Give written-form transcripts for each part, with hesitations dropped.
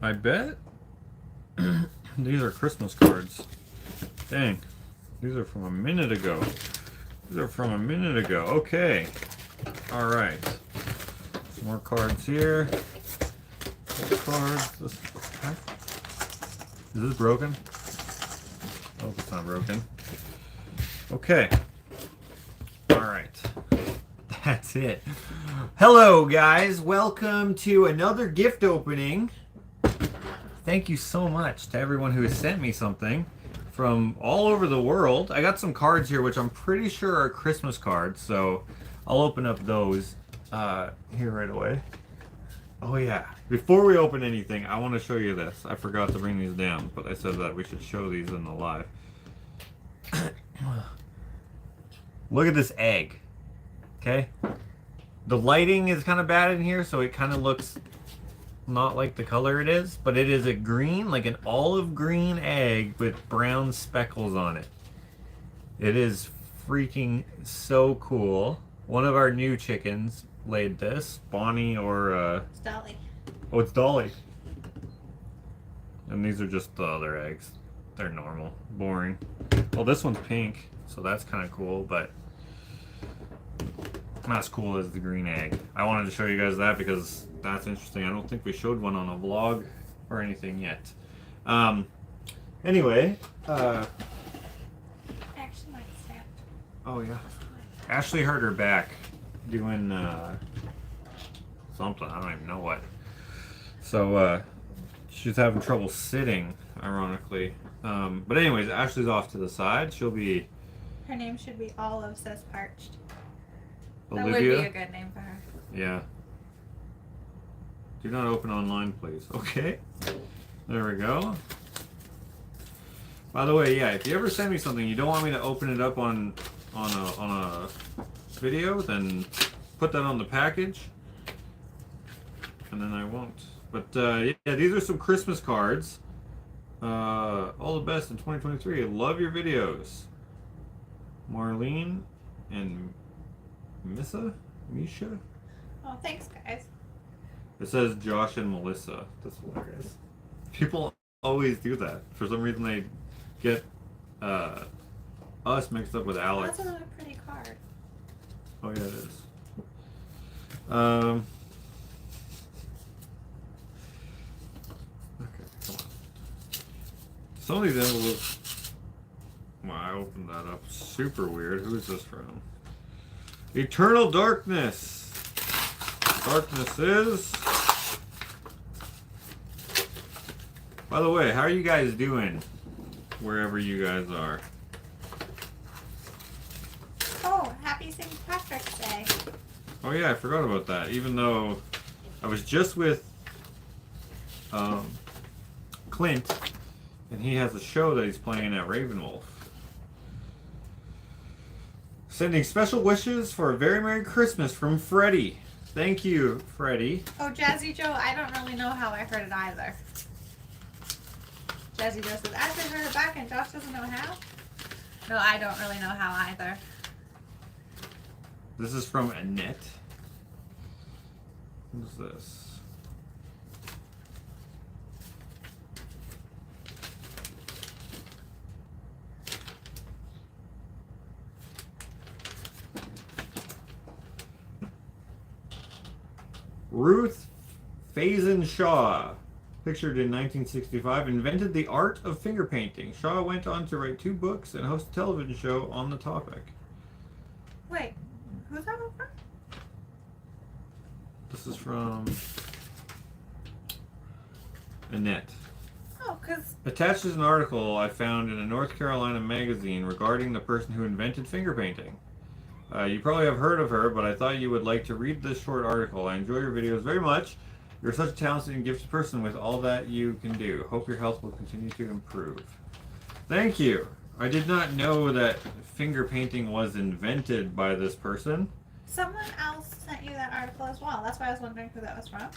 I bet these are Christmas cards. Dang. These are from a minute ago. These are from a minute ago. Okay. Alright. Some more cards here. More cards. Is this broken? Oh, it's not broken. Okay. Alright. That's it. Hello, guys. Welcome to another gift opening. Thank you so much to everyone who has sent me something from all over the world. I got some cards here, which I'm pretty sure are Christmas cards, so I'll open up those here right away. Oh yeah. Before we open anything, I want to show you this. I forgot to bring these down, but I said that we should show these in the live. Look at this egg. Okay? The lighting is kind of bad in here, so it kind of looks not like the color it is, but it is a green, like an olive green egg with brown speckles on it. It is freaking so cool. One of our new chickens laid this. Bonnie or It's Dolly. Oh, it's Dolly. And these are just the other eggs. They're normal. Boring. Well, this one's pink, so that's kind of cool, but not as cool as the green egg. I wanted to show you guys that because that's interesting. I don't think we showed one on a vlog or anything yet. Anyway, Actually, my stamp. oh yeah. Ashley hurt her back doing something. I don't even know what. So she's having trouble sitting, ironically. But anyways, Ashley's off to the side. She'll be... Her name should be Olive Says Parched. Olivia? That would be a good name for her. Yeah. Do not open online, please. Okay. There we go. By the way, yeah, if you ever send me something you don't want me to open it up on a video, then put that on the package, and then I won't. But yeah, these are some Christmas cards. All the best in 2023. Love your videos. Marlene and Misha? Oh, thanks, guys. It says Josh and Melissa. That's hilarious. People always do that. For some reason they get us mixed up with Alex. That's a really pretty card. Oh yeah, it is. Okay, come on. Some of these envelopes... Well, I opened that up. Super weird. Who is this from? Eternal Darkness. Darkness is... By the way, how are you guys doing? Wherever you guys are. Oh, happy St. Patrick's Day. Oh yeah, I forgot about that. Even though I was just with Clint, and he has a show that he's playing at Ravenwolf. Sending special wishes for a very Merry Christmas from Freddie. Thank you, Freddie. Oh, Jazzy Joe, I don't really know how I heard it either. Jazzy Joe says, Ashley heard it back and Josh doesn't know how? No, I don't really know how either. This is from Annette. What is this? Ruth Faison Shaw, pictured in 1965, invented the art of finger painting. Shaw went on to write 2 books and host a television show on the topic. Wait, who's that one from? This is from Annette. Oh, because... Attached is an article I found in a North Carolina magazine regarding the person who invented finger painting. You probably have heard of her, but I thought you would like to read this short article. I enjoy your videos very much. You're such a talented and gifted person with all that you can do. Hope your health will continue to improve. Thank you. I did not know that finger painting was invented by this person. Someone else sent you that article as well. That's why I was wondering who that was from.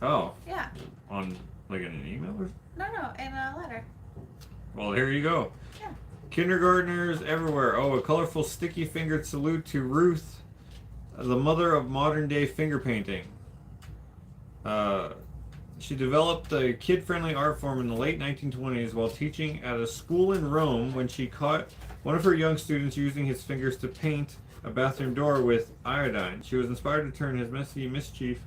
Oh. Yeah. On, like, in an email or? No, in a letter. Well, here you go. Yeah. Kindergartners everywhere. Oh, a colorful, sticky-fingered salute to Ruth, the mother of modern-day finger painting. She developed a kid-friendly art form in the late 1920s while teaching at a school in Rome when she caught one of her young students using his fingers to paint a bathroom door with iodine. She was inspired to turn his messy mischief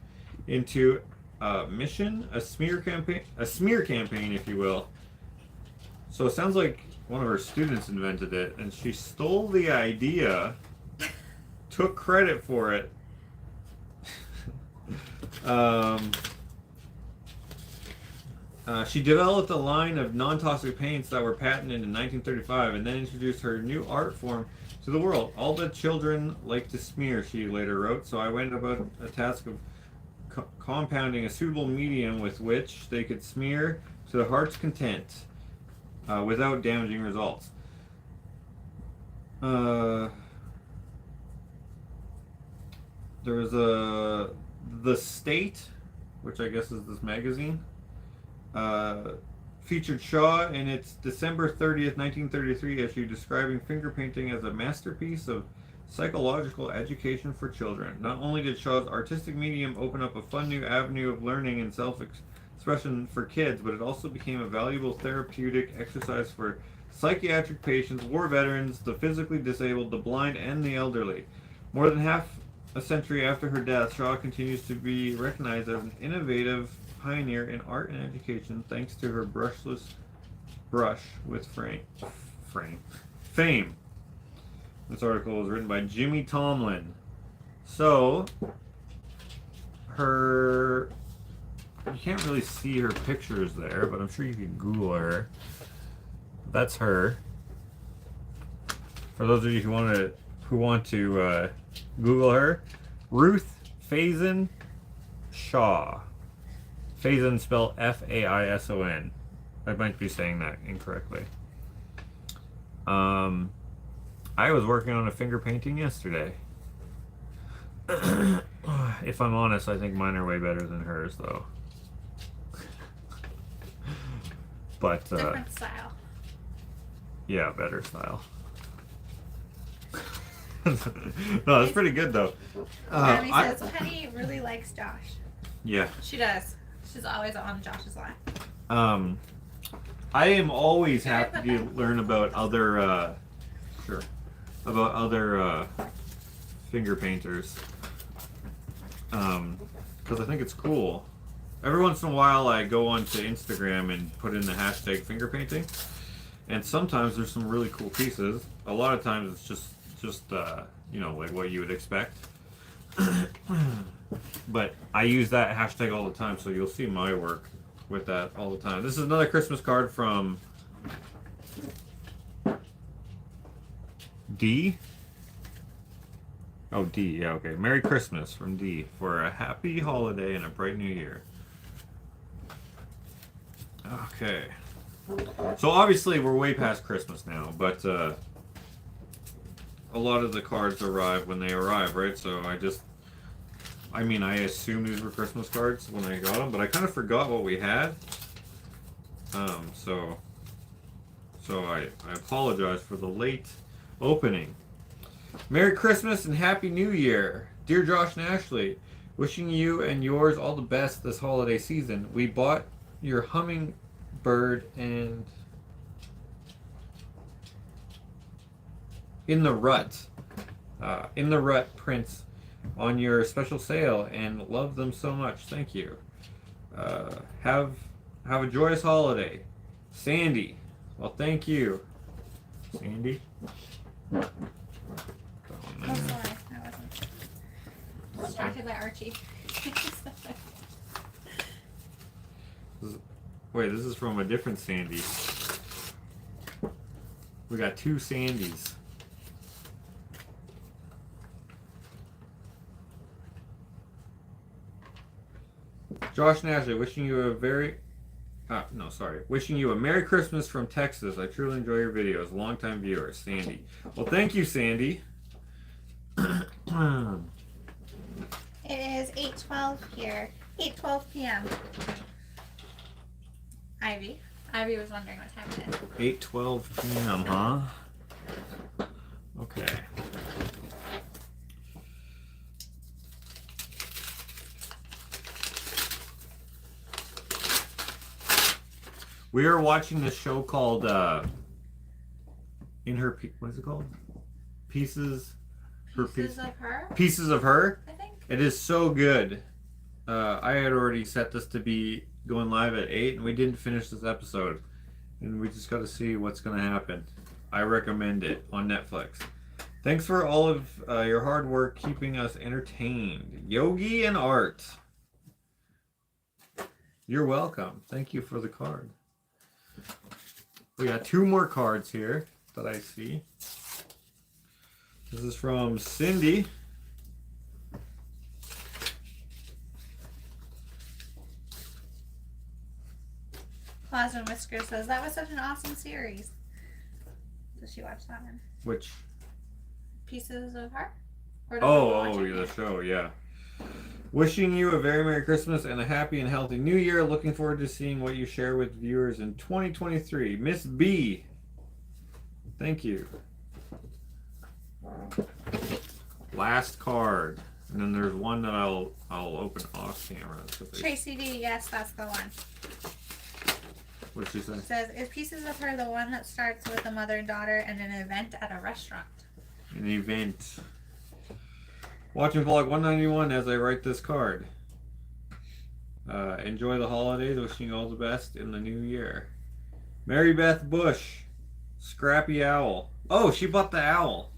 into a mission, a smear campaign, if you will. So it sounds like one of her students invented it, and she stole the idea, took credit for it. She developed a line of non-toxic paints that were patented in 1935 and then introduced her new art form to the world. All the children like to smear, she later wrote, so I went about a task of compounding a suitable medium with which they could smear to the heart's content without damaging results. There was The State, which I guess is this magazine, featured Shaw in its December 30th, 1933 issue describing finger painting as a masterpiece of psychological education for children. Not only did Shaw's artistic medium open up a fun new avenue of learning and self-expression for kids, but it also became a valuable therapeutic exercise for psychiatric patients, war veterans, the physically disabled, the blind, and the elderly. More than half a century after her death, Shaw continues to be recognized as an innovative pioneer in art and education thanks to her brushless brush with fame. This article was written by Jimmy Tomlin. So, you can't really see her pictures there, but I'm sure you can Google her. That's her. For those of you who want to Google her, Ruth Faison Shaw. Faison spelled Faison. I might be saying that incorrectly. I was working on a finger painting yesterday. If I'm honest, I think mine are way better than hers, though. But different style. Yeah, better style. No, that's pretty good though. Jeremy says Penny really likes Josh. Yeah. She does. She's always on Josh's line. I am always happy to learn about other finger painters. Because I think it's cool. Every once in a while I go onto Instagram and put in the hashtag finger painting. And sometimes there's some really cool pieces. A lot of times it's just you know, like what you would expect. But I use that hashtag all the time, so you'll see my work with that all the time. This is another Christmas card from D. Oh, D, yeah, okay. Merry Christmas from D for a happy holiday and a bright new year. Okay. So obviously we're way past Christmas now, but a lot of the cards arrive when they arrive, right? So I assumed these were Christmas cards when I got them, but I kind of forgot what we had. So I apologize for the late opening. Merry Christmas and Happy New Year. Dear Josh and Ashley, wishing you and yours all the best this holiday season. We bought your hummingbird and In the Rut prints on your special sale and love them so much. Thank you. Have a joyous holiday. Sandy. Well, thank you. Sandy. Oh, sorry. I wasn't distracted by Archie. Wait, this is from a different Sandy. We got two Sandys. Josh and Ashley, wishing you a wishing you a Merry Christmas from Texas. I truly enjoy your videos. Longtime viewer, Sandy. Well, thank you, Sandy. It is 8:12 here. 8:12 p.m. Ivy was wondering what time it is. 8:12 p.m., huh? Okay. We are watching this show called what is it called? Pieces Pieces of Her? Pieces of Her. I think. It is so good. I had already set this to be going live at 8, and we didn't finish this episode. And we just got to see what's going to happen. I recommend it on Netflix. Thanks for all of your hard work keeping us entertained. Yogi and Art. You're welcome. Thank you for the card. We got 2 more cards here that I see. This is from Cindy. Plasma Whisker says that was such an awesome series. Did she watch that one? Which? Pieces of Her? Or The show, yeah. Wishing you a very Merry Christmas and a happy and healthy New Year. Looking forward to seeing what you share with viewers in 2023. Miss B. Thank you. Last card. And then there's one that I'll open off camera. Tracy D, yes, that's the one. What did she say? It says, is Pieces of Her the one that starts with a mother and daughter and an event at a restaurant? An event. Watching vlog 191 as I write this card. Enjoy the holidays. Wishing you all the best in the new year. Mary Beth Bush. Scrappy Owl. Oh, she bought the owl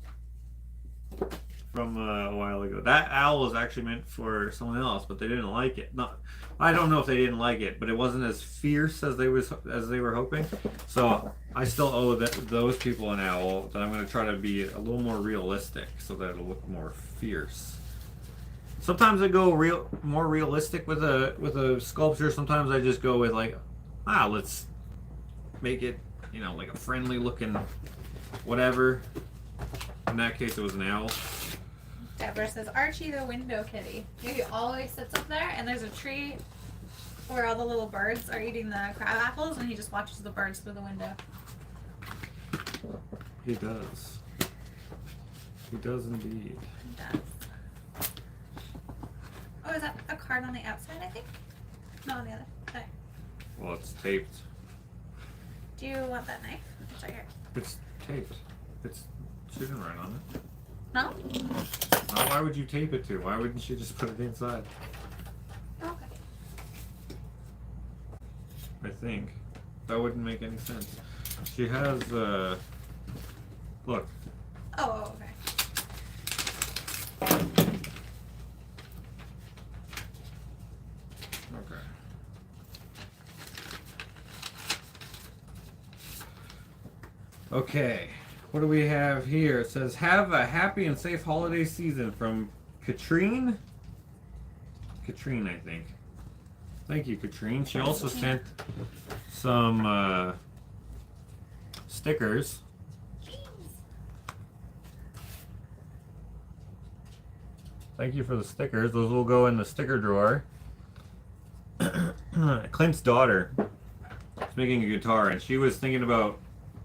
from a while ago. That owl was actually meant for someone else, but they didn't like it. No, I don't know if they didn't like it, but it wasn't as fierce as they were hoping. So I still owe those people an owl. That I'm going to try to be a little more realistic so that it'll look more fierce. Sometimes I go more realistic with a sculpture. Sometimes I just go with let's make it like a friendly looking whatever. In that case, it was an owl. Deborah says, Archie the window kitty. He always sits up there, and there's a tree where all the little birds are eating the crab apples, and he just watches the birds through the window. He does. He does indeed. He does. Oh, is that a card on the outside, I think? No, on the other. There. Well, it's taped. Do you want that knife? It's right here. It's taped. She didn't write on it. No? No, why would you tape it to? Why wouldn't she just put it inside? Okay. I think. That wouldn't make any sense. She has, look. Oh, okay. Okay. Okay. What do we have here? It says, have a happy and safe holiday season from Katrine? Katrine, I think. Thank you, Katrine. She also sent some stickers. Thank you for the stickers. Those will go in the sticker drawer. Clint's daughter is making a guitar, and she was thinking about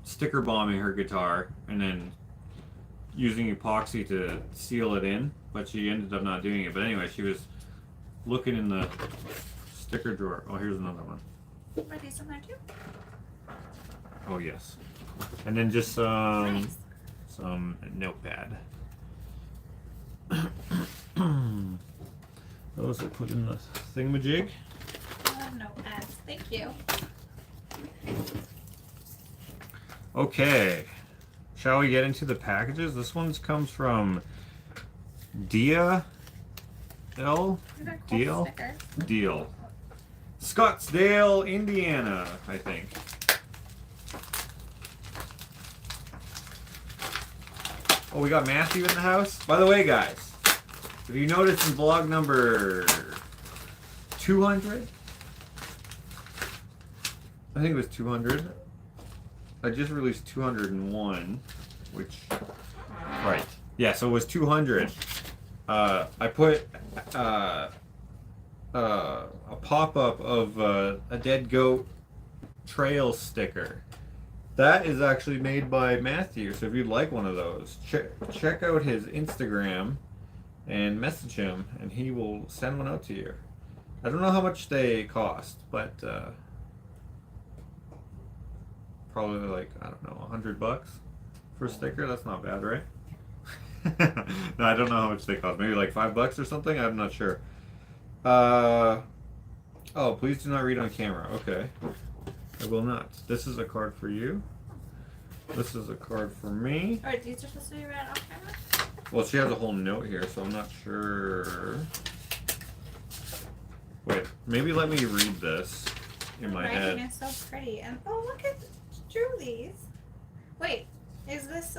sticker bombing her guitar and then using epoxy to seal it in, but she ended up not doing it. But anyway, she was looking in the sticker drawer. Oh, here's another one. Are these in there too? Oh yes. And then just some notepad. Those are put in the thingamajig. Notepads. Thank you. Okay, shall we get into the packages? This one comes from Deal, Scottsdale, Indiana, I think. Oh, we got Matthew in the house. By the way, guys, if you noticed in vlog number 200, I think it was 200. I just released 201, which, right. Yeah, so it was 200. I put a pop-up of a dead goat trail sticker. That is actually made by Matthew, so if you'd like one of those, check out his Instagram and message him, and he will send one out to you. I don't know how much they cost, but probably like, I don't know, $100 for a sticker. That's not bad, right? No, I don't know how much they cost. Maybe like $5 or something. I'm not sure. Oh, please do not read on camera. Okay, I will not. This is a card for you. This is a card for me. Alright, these are supposed to be read off camera? Well, she has a whole note here, so I'm not sure. Wait, maybe let me read this in my head. Writing is so pretty. And oh, look at Julie's. Wait, is this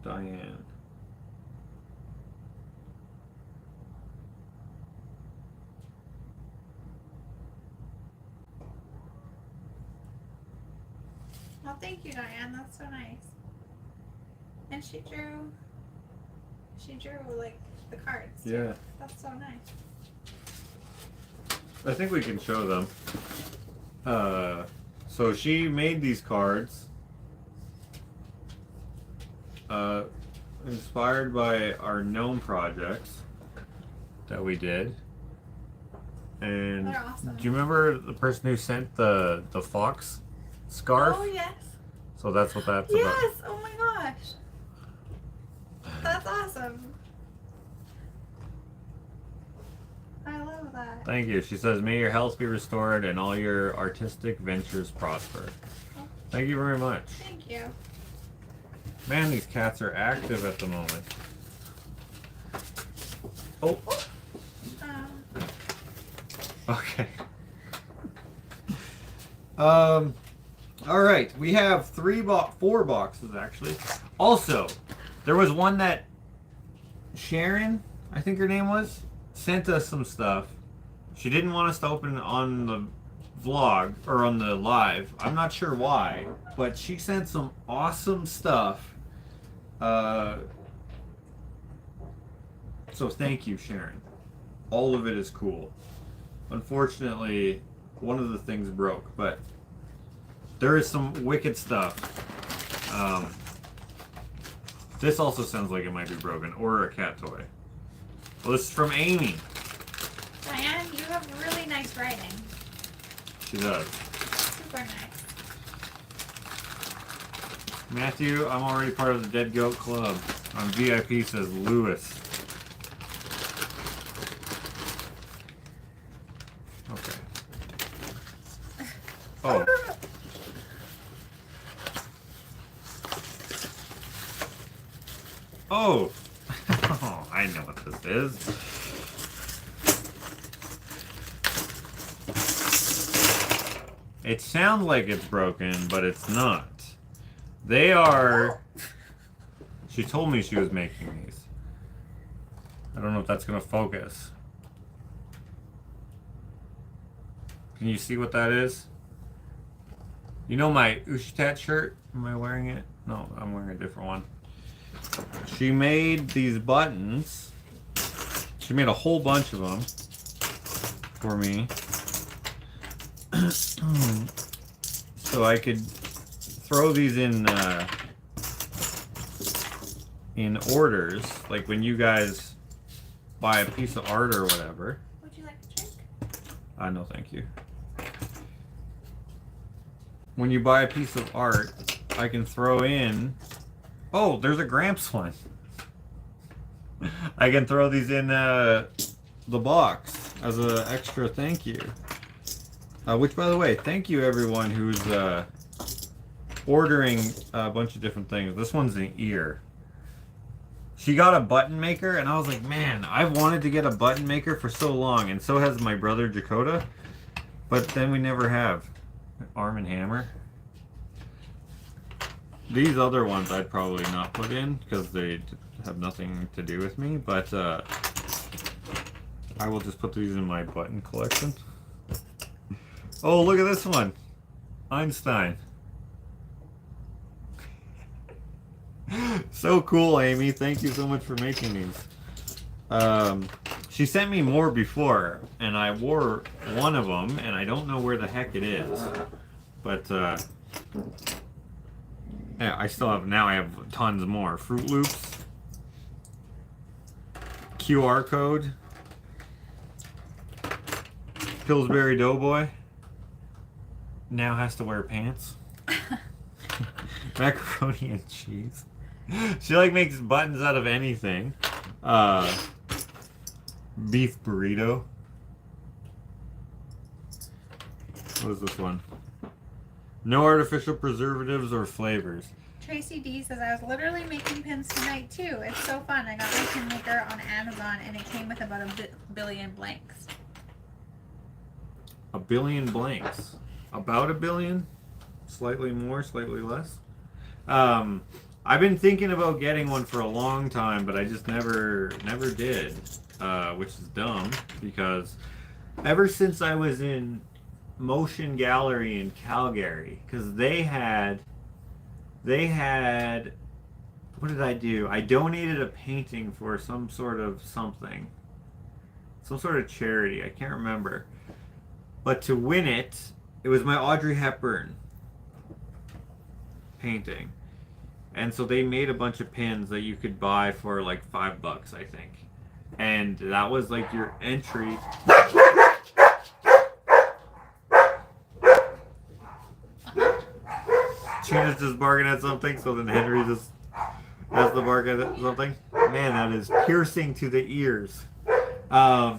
Diane. Oh, thank you, Diane. That's so nice. And she drew like the cards. Yeah. That's so nice. I think we can show them. So she made these cards inspired by our gnome projects that we did. And They're awesome. do you remember the person who sent the fox scarf? Oh, yes. So that's what that's about. Yes! Oh my gosh. That's awesome. I love that. Thank you. She says, may your health be restored and all your artistic ventures prosper. Thank you very much. Thank you. Man, these cats are active at the moment. Oh. Okay. All right. We have 4 boxes actually. Also, there was one that Sharon, I think her name was, sent us some stuff. She didn't want us to open it on the vlog or on the live. I'm not sure why, but she sent some awesome stuff. So thank you, Sharon. All of it is cool. Unfortunately, one of the things broke, but there is some wicked stuff. This also sounds like it might be broken, or a cat toy. Well, this is from Amy. Diane, you have really nice writing. She does. Super nice. Matthew, I'm already part of the Dead Goat Club. On VIP, says Lewis. Okay. Oh. Oh. Oh, I know what this is. It sounds like it's broken, but it's not. They are... She told me she was making these. I don't know if that's going to focus. Can you see what that is? You know my Ushitat shirt? Am I wearing it? No, I'm wearing a different one. She made these buttons. She made a whole bunch of them for me. So I could throw these in orders, like when you guys buy a piece of art or whatever. Would you like a drink? No, thank you. When you buy a piece of art, I can throw in... Oh, there's a Gramps one. I can throw these in the box as an extra thank you. Which, by the way, thank you everyone who's ordering a bunch of different things. This one's an ear. She got a button maker, and I was like, man, I've wanted to get a button maker for so long, and so has my brother Dakota, but then we never have. Arm and Hammer. These other ones I'd probably not put in because they have nothing to do with me, but I will just put these in my button collection. Oh, look at this one. Einstein. So cool, Amy. Thank you so much for making these. She sent me more before, and I wore one of them, and I don't know where the heck it is. But, yeah, I still have, now I have tons more. Fruit Loops. QR code. Pillsbury Doughboy. now has to wear pants. Macaroni and cheese. She like makes buttons out of anything. Beef burrito. What is this one? No artificial preservatives or flavors. Tracy D says, I was literally making pins tonight too. It's so fun. I got my pin maker on Amazon and it came with about a billion blanks. A billion blanks. About a billion? Slightly more, slightly less. I've been thinking about getting one for a long time, but I just never did. Which is dumb because ever since I was in Motion Gallery in Calgary, because they had what did I do? I donated a painting for some sort of something, some sort of charity. I can't remember, but to win it, it was my Audrey Hepburn painting, and so they made a bunch of pins that you could buy for like $5, I think, and that was like your entry. Gina's just barking at something, so then Henry just has to bark at something. Man, that is piercing to the ears. What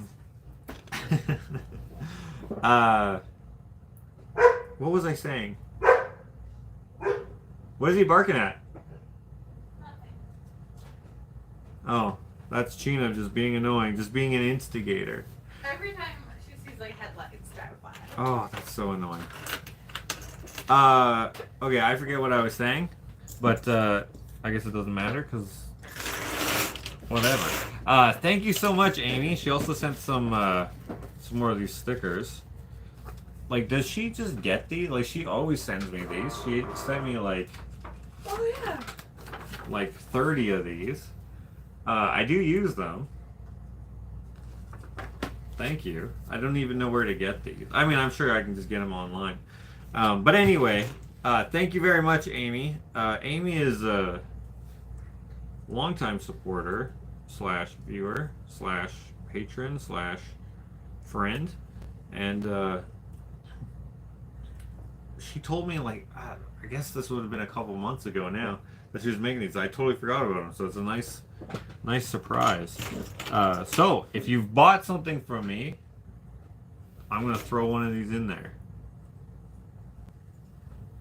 was I saying? What is he barking at? Oh, that's Gina just being annoying, just being an instigator. Every time she sees like headlights drive by. Oh, that's so annoying. Okay, I forget what I was saying, but I guess it doesn't matter because whatever. Thank you so much, Amy. She also sent some more of these stickers. Like, does she just get these? Like, she always sends me these. She sent me like 30 of these. I do use them. Thank you. I don't even know where to get these. I mean, I'm sure I can just get them online. But anyway, thank you very much, Amy. Amy is a longtime supporter / viewer / patron / friend, and she told me like I guess this would have been a couple months ago now that she was making these. I totally forgot about them, so it's a nice surprise. So if you've bought something from me, I'm gonna throw one of these in there.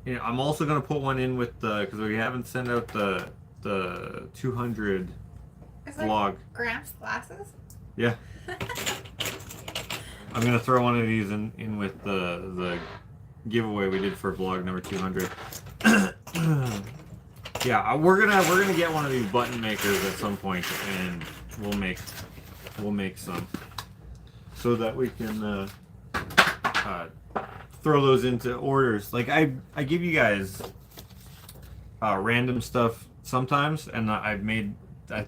Yeah, I'm also gonna put one in with the, because we haven't sent out the 200 vlog. Gramps glasses? Yeah. I'm gonna throw one of these in with the giveaway we did for vlog number 200. Yeah, we're gonna get one of these button makers at some point, and we'll make some so that we can throw those into orders. Like I give you guys random stuff sometimes, and I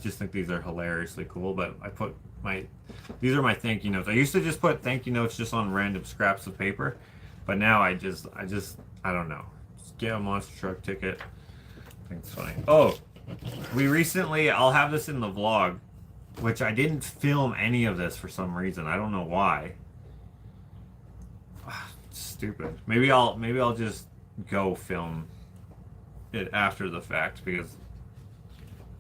just think these are hilariously cool, but I put these are my thank you notes. I used to just put thank you notes just on random scraps of paper, but now I don't know. Just get a monster truck ticket. I think it's funny. Oh, I'll have this in the vlog, which I didn't film any of this for some reason. I don't know why. Stupid. Maybe I'll just go film it after the fact, because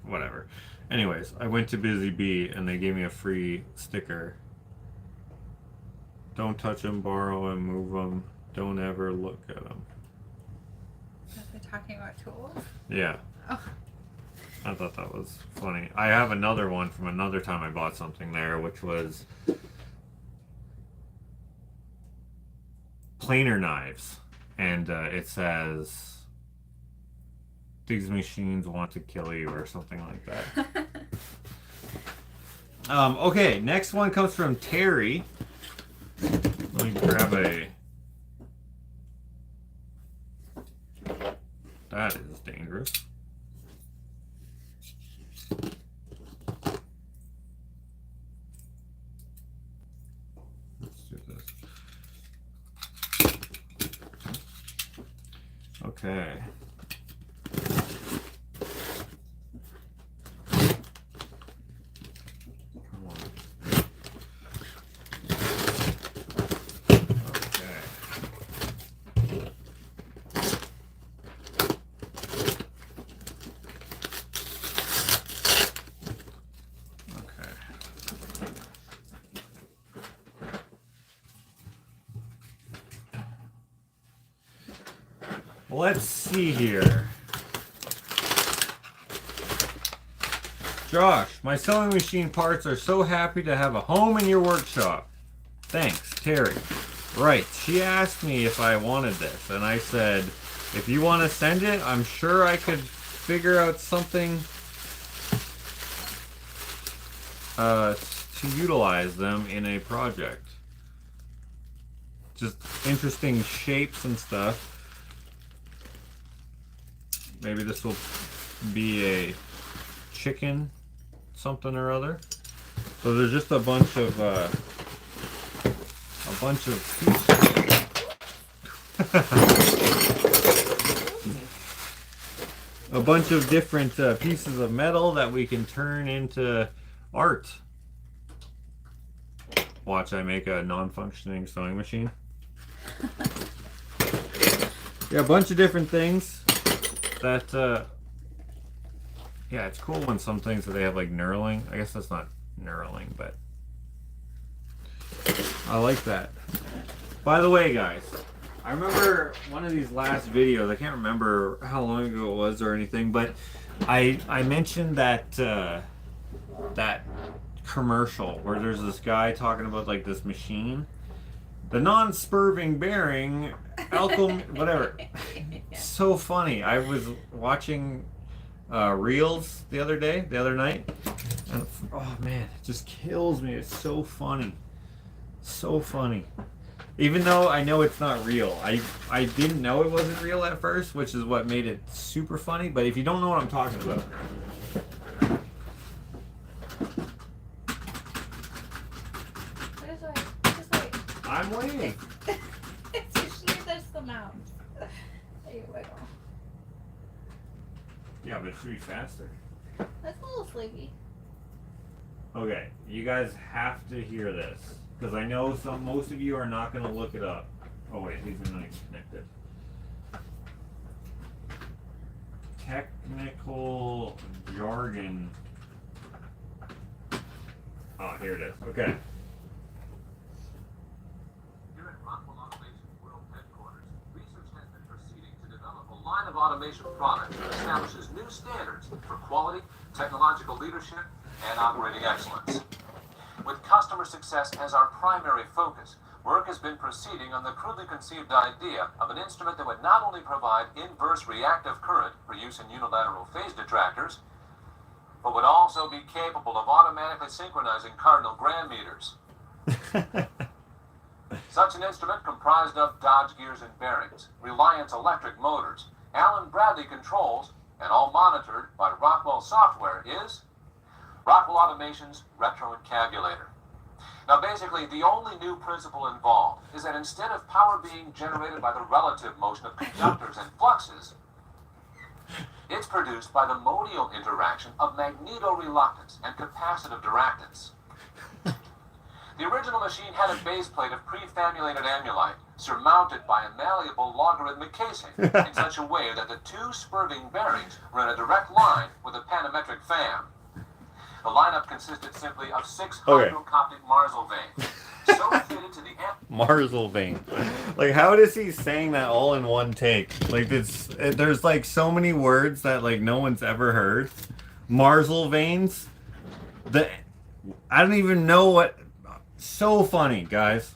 whatever. Anyways, I went to Busy Bee and they gave me a free sticker. Don't touch them, borrow them, move them. Don't ever look at them. They're talking about tools? Yeah. Oh. I thought that was funny. I have another one from another time I bought something there, which was planer knives, and it says these machines want to kill you or something like that. Okay, next one comes from Terry. Let me grab that is dangerous. Let's do this. Okay. Come on. Okay. Let's see here. Josh, my sewing machine parts are so happy to have a home in your workshop. Thanks, Terry. Right, she asked me if I wanted this, and I said, if you want to send it, I'm sure I could figure out something to utilize them in a project. Just interesting shapes and stuff. Maybe this will be a chicken something or other. So there's just a bunch of a bunch of different pieces of metal that we can turn into art. Watch, I make a non-functioning sewing machine. Yeah, a bunch of different things that yeah, it's cool when some things that they have like knurling. I guess that's not knurling, but I like that. By the way, guys, I remember one of these last videos, I can't remember how long ago it was or anything, but I mentioned that that commercial where there's this guy talking about like this machine, the non-spurving bearing alkyl whatever. So funny. I was watching reels the other night, and oh man, it just kills me. It's so funny, so funny. Even though I know it's not real, I didn't know it wasn't real at first, which is what made it super funny. But if you don't know what I'm talking about, Just wait. I'm waiting. It's usually there's the mouse. There you wiggle. Yeah, but it should be faster. That's a little sleepy. Okay, you guys have to hear this because I know most of you are not going to look it up. Oh wait, these are not even connected. Technical jargon. Oh, here it is. Okay. Here at Rockwell Automation's world headquarters, research has been proceeding to develop a line of automation products that establishes new standards for quality, technological leadership, and operating excellence. With customer success as our primary focus, work has been proceeding on the crudely conceived idea of an instrument that would not only provide inverse reactive current for use in unilateral phase detractors, but would also be capable of automatically synchronizing cardinal gram meters. Such an instrument comprised of Dodge gears and bearings, Reliance electric motors, Allen Bradley controls, and all monitored by Rockwell software is Rockwell Automation's Retro-encabulator. Now basically, the only new principle involved is that instead of power being generated by the relative motion of conductors and fluxes, it's produced by the modial interaction of magneto-reluctance and capacitive diractance. The original machine had a base plate of pre-famulated amulite surmounted by a malleable logarithmic casing in such a way that the two spurving bearings were in a direct line with a panometric fan. The lineup consisted simply of 6 hydrocoptic Marsal vanes, so fitted to the Marsal vein. Like, how is he saying that all in one take? Like, there's like so many words that like no one's ever heard. Marsal veins. I don't even know what. So funny, guys.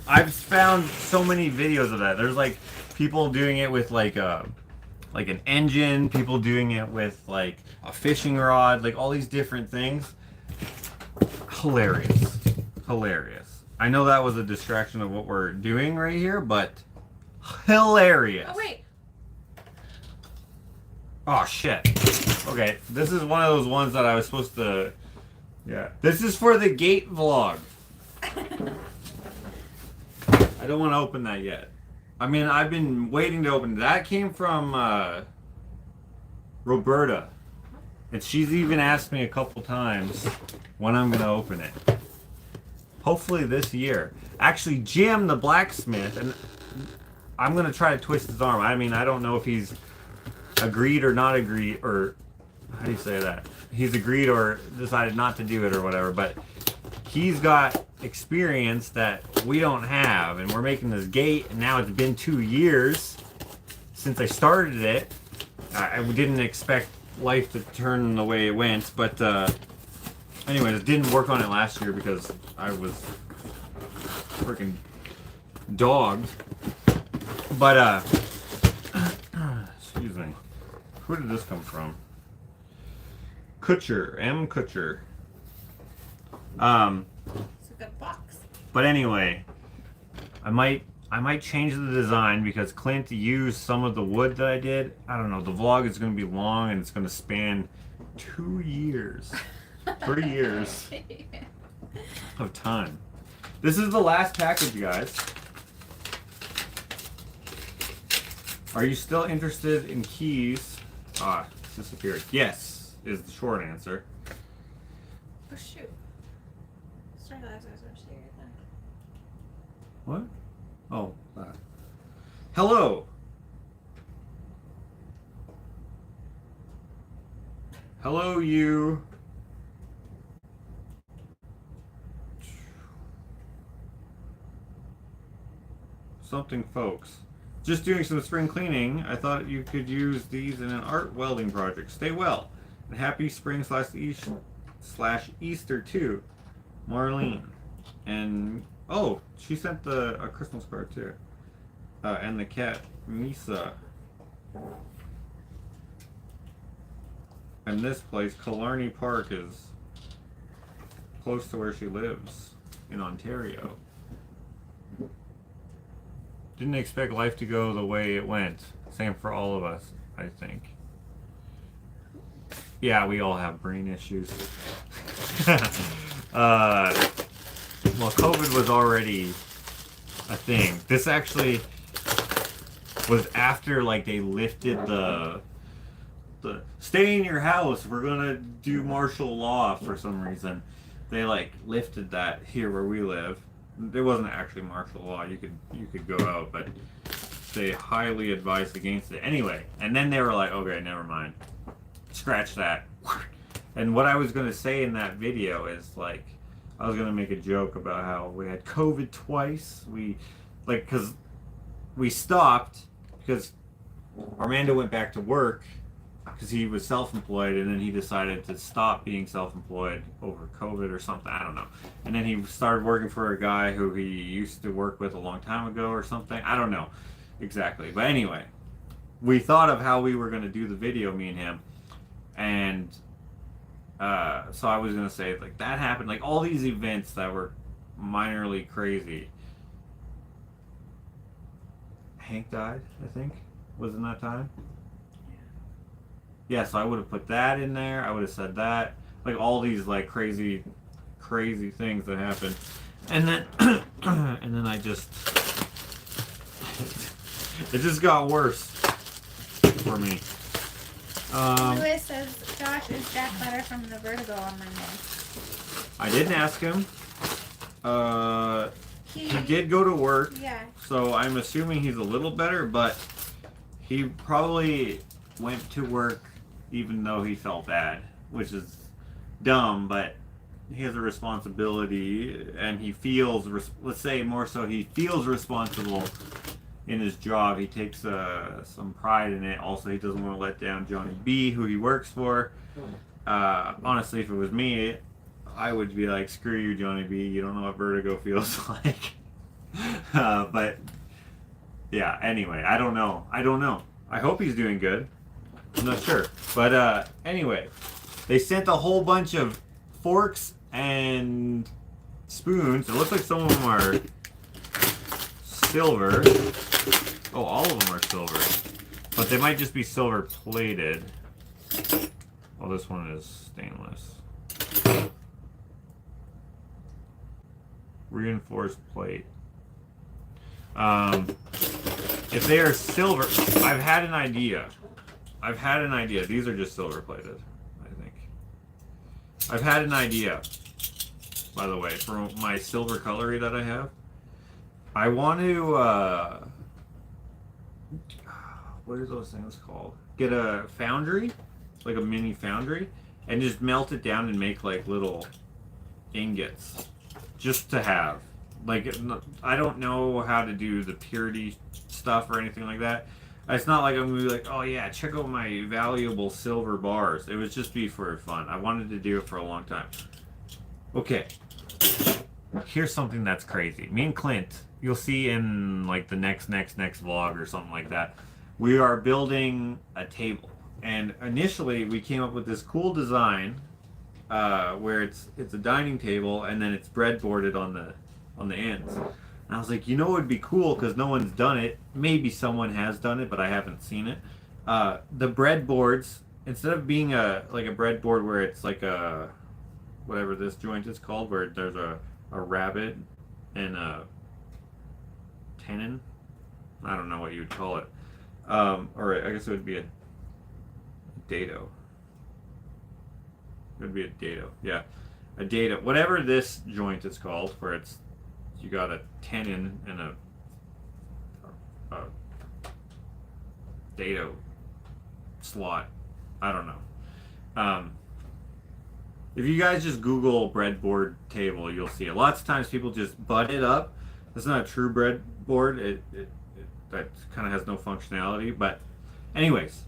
I've found so many videos of that. There's like people doing it with like an engine, people doing it with like a fishing rod, like all these different things. Hilarious. Hilarious. I know that was a distraction of what we're doing right here, but hilarious. Oh wait. Oh shit. Okay, this is one of those ones that I was supposed to. Yeah. This is for the gate vlog. I don't want to open that yet. I mean, I've been waiting to open it. That came from Roberta. And she's even asked me a couple times when I'm going to open it. Hopefully this year. Actually, Jim, the blacksmith, and I'm going to try to twist his arm. I mean, I don't know if he's agreed or not agreed, or how do you say that? He's agreed or decided not to do it or whatever, but he's got experience that we don't have, and we're making this gate, and now it's been 2 years since I started it. I didn't expect life to turn the way it went, but anyway, I didn't work on it last year because I was freaking dogged. But excuse me, who did this come from? Kutcher, M. Kutcher. It's a good box. But anyway, I might change the design because Clint used some of the wood that I did. I don't know. The vlog is going to be long and it's going to span 2 years, 3 years of time. This is the last package, guys. Are you still interested in keys? Ah, it's disappeared. Yes, is the short answer. Oh shoot. Sorry, I was going to say it then. What? Oh, hello. Hello, you. Something, folks. Just doing some spring cleaning. I thought you could use these in an art welding project. Stay well. And happy spring slash Easter too. Marlene. And oh, she sent a Christmas card too. And the cat Misa. And this place, Killarney Park, is close to where she lives in Ontario. Didn't expect life to go the way it went. Same for all of us, I think. Yeah, we all have brain issues. Well, COVID was already a thing. This actually was after, like, they lifted the stay in your house, we're gonna do martial law for some reason. They, like, lifted that here where we live. It wasn't actually martial law. You could go out, but they highly advised against it. Anyway, and then they were like, okay, never mind. Scratch that. And what I was gonna say in that video is, like, I was gonna make a joke about how we had COVID twice. Cause we stopped because Armando went back to work because he was self-employed, and then he decided to stop being self-employed over COVID or something. I don't know. And then he started working for a guy who he used to work with a long time ago or something. I don't know exactly. But anyway, we thought of how we were going to do the video, me and him. And so I was going to say, like, that happened. Like, all these events that were minorly crazy. Hank died, I think. Was in that time? Yeah, so I would have put that in there. I would have said that. Like, all these, like, crazy things that happened. And then, and then I just, it just got worse for me. Lewis says, Josh, is Jack better from the vertigo on Monday? I didn't ask him. He did go to work. Yeah. So I'm assuming he's a little better, but he probably went to work even though he felt bad, which is dumb, but he has a responsibility, and he feels, let's say more so, he feels responsible in his job. He takes some pride in it. Also, he doesn't want to let down Johnny B, who he works for. Honestly, if it was me, I would be like, screw you, Johnny B, you don't know what vertigo feels like. But yeah, anyway, I don't know. I hope he's doing good. I'm not sure. But anyway, they sent a whole bunch of forks and spoons. It looks like some of them are silver. Oh, all of them are silver. But they might just be silver plated. Oh, this one is stainless. Reinforced plate. If they are silver, I've had an idea. These are just silver plated, I think. I've had an idea, by the way, for my silver cutlery that I have. I want to, what are those things called? Get a foundry, like a mini foundry, and just melt it down and make like little ingots just to have. Like, I don't know how to do the purity stuff or anything like that. It's not like I'm gonna be like, oh yeah, check out my valuable silver bars. It would just be for fun. I wanted to do it for a long time. Okay, here's something that's crazy. Me and Clint, you'll see in like the next vlog or something like that. We are building a table, and initially we came up with this cool design where it's a dining table and then it's breadboarded on the ends. And I was like, you know, it would be cool because no one's done it. Maybe someone has done it, but I haven't seen it. The breadboards, instead of being a breadboard where it's like a whatever this joint is called, where there's a rabbet and a tenon. I don't know what you would call it. Or I guess it would be a dado. It would be a dado. Yeah, a dado. Whatever this joint is called, where it's you got a tenon and a dado slot. I don't know. If you guys just Google breadboard table, you'll see it. Lots of times people just butt it up. It's not a true breadboard. It that kind of has no functionality. But anyways,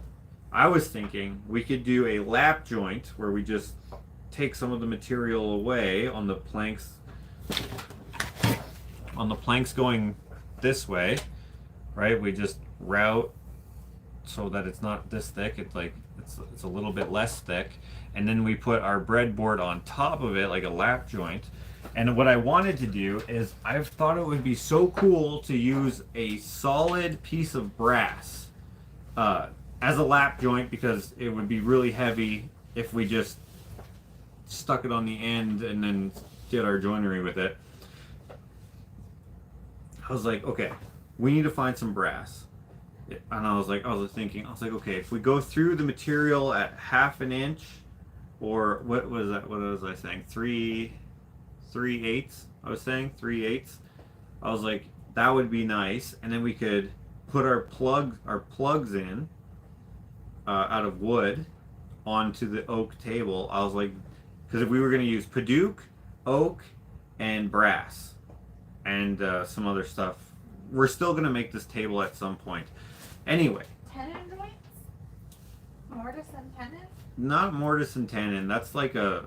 I was thinking we could do a lap joint where we just take some of the material away on the planks. On the planks going this way, right? We just route so that it's not this thick. It's like it's a little bit less thick, and then we put our breadboard on top of it like a lap joint. And what I wanted to do is I've thought it would be so cool to use a solid piece of brass as a lap joint, because it would be really heavy if we just stuck it on the end and then did our joinery with it. I was like, okay, we need to find some brass. And I was thinking, okay, if we go through the material at 1/2 inch, or what was that? What was I saying? 3/8. I was saying 3/8. I was like, that would be nice, and then we could put our plugs in out of wood onto the oak table. I was like, because if we were going to use Paduke, oak, and brass, and some other stuff, we're still going to make this table at some point. Anyway. Tenon joints? Mortise and tenon? Not mortise and tenon. That's like a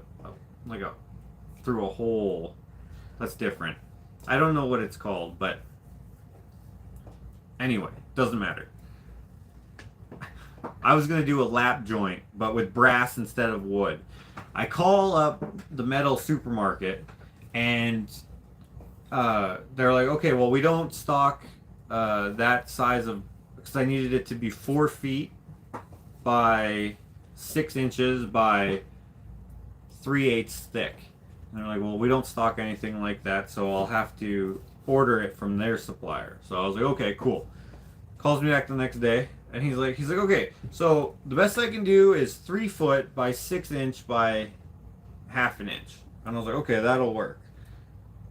through a hole. That's different. I don't know what it's called, but anyway, doesn't matter. I was going to do a lap joint, but with brass instead of wood. I call up the metal supermarket, and they're like, okay, well, we don't stock that size of, because I needed it to be 4 feet by 6 inches by 3/8 thick. And they're like, well, we don't stock anything like that, so I'll have to order it from their supplier. So I was like, okay, cool. Calls me back the next day, and he's like, okay, so the best I can do is 3 foot by 6 inch by 1/2 inch. And I was like, okay, that'll work.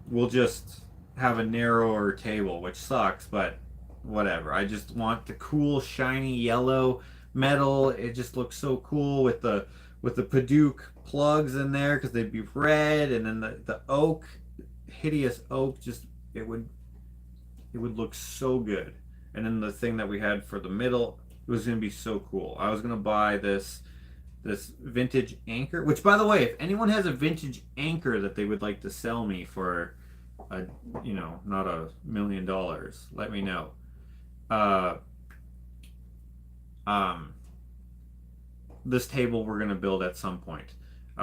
We'll just have a narrower table, which sucks, but whatever. I just want the cool, shiny yellow metal. It just looks so cool with the Paduke plugs in there, because they'd be red, and then the oak, hideous oak, just it would look so good. And then the thing that we had for the middle, it was going to be so cool. I was going to buy this vintage anchor, which, by the way, if anyone has a vintage anchor that they would like to sell me for not $1 million, let me know. This table we're going to build at some point.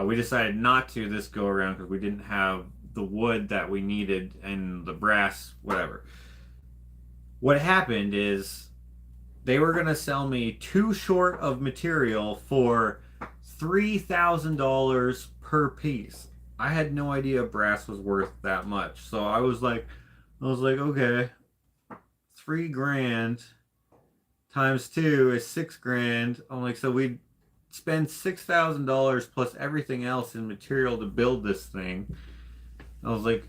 We decided not to this go around because we didn't have the wood that we needed and the brass, whatever. What happened is they were going to sell me too short of material for $3,000 per piece. I had no idea brass was worth that much. So I was like, okay, $3,000 times 2 is $6,000. I'm like, so we'd spend $6,000 plus everything else in material to build this thing. I was like,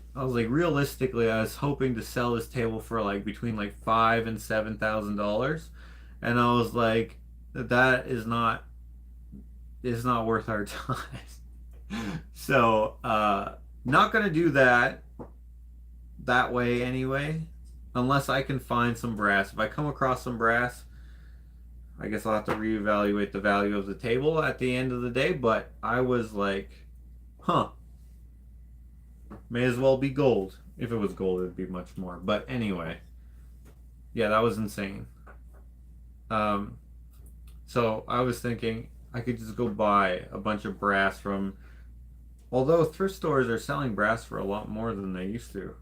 realistically, I was hoping to sell this table for like between like $5,000 and $7,000, and I was like, that is not worth our time. So, not gonna do that. that way anyway, unless I can find some brass. If I come across some brass, I guess I'll have to reevaluate the value of the table at the end of the day. But I was like, huh, may as well be gold. If it was gold, it'd be much more. But anyway, yeah, that was insane. So I was thinking I could just go buy a bunch of brass from, although thrift stores are selling brass for a lot more than they used to.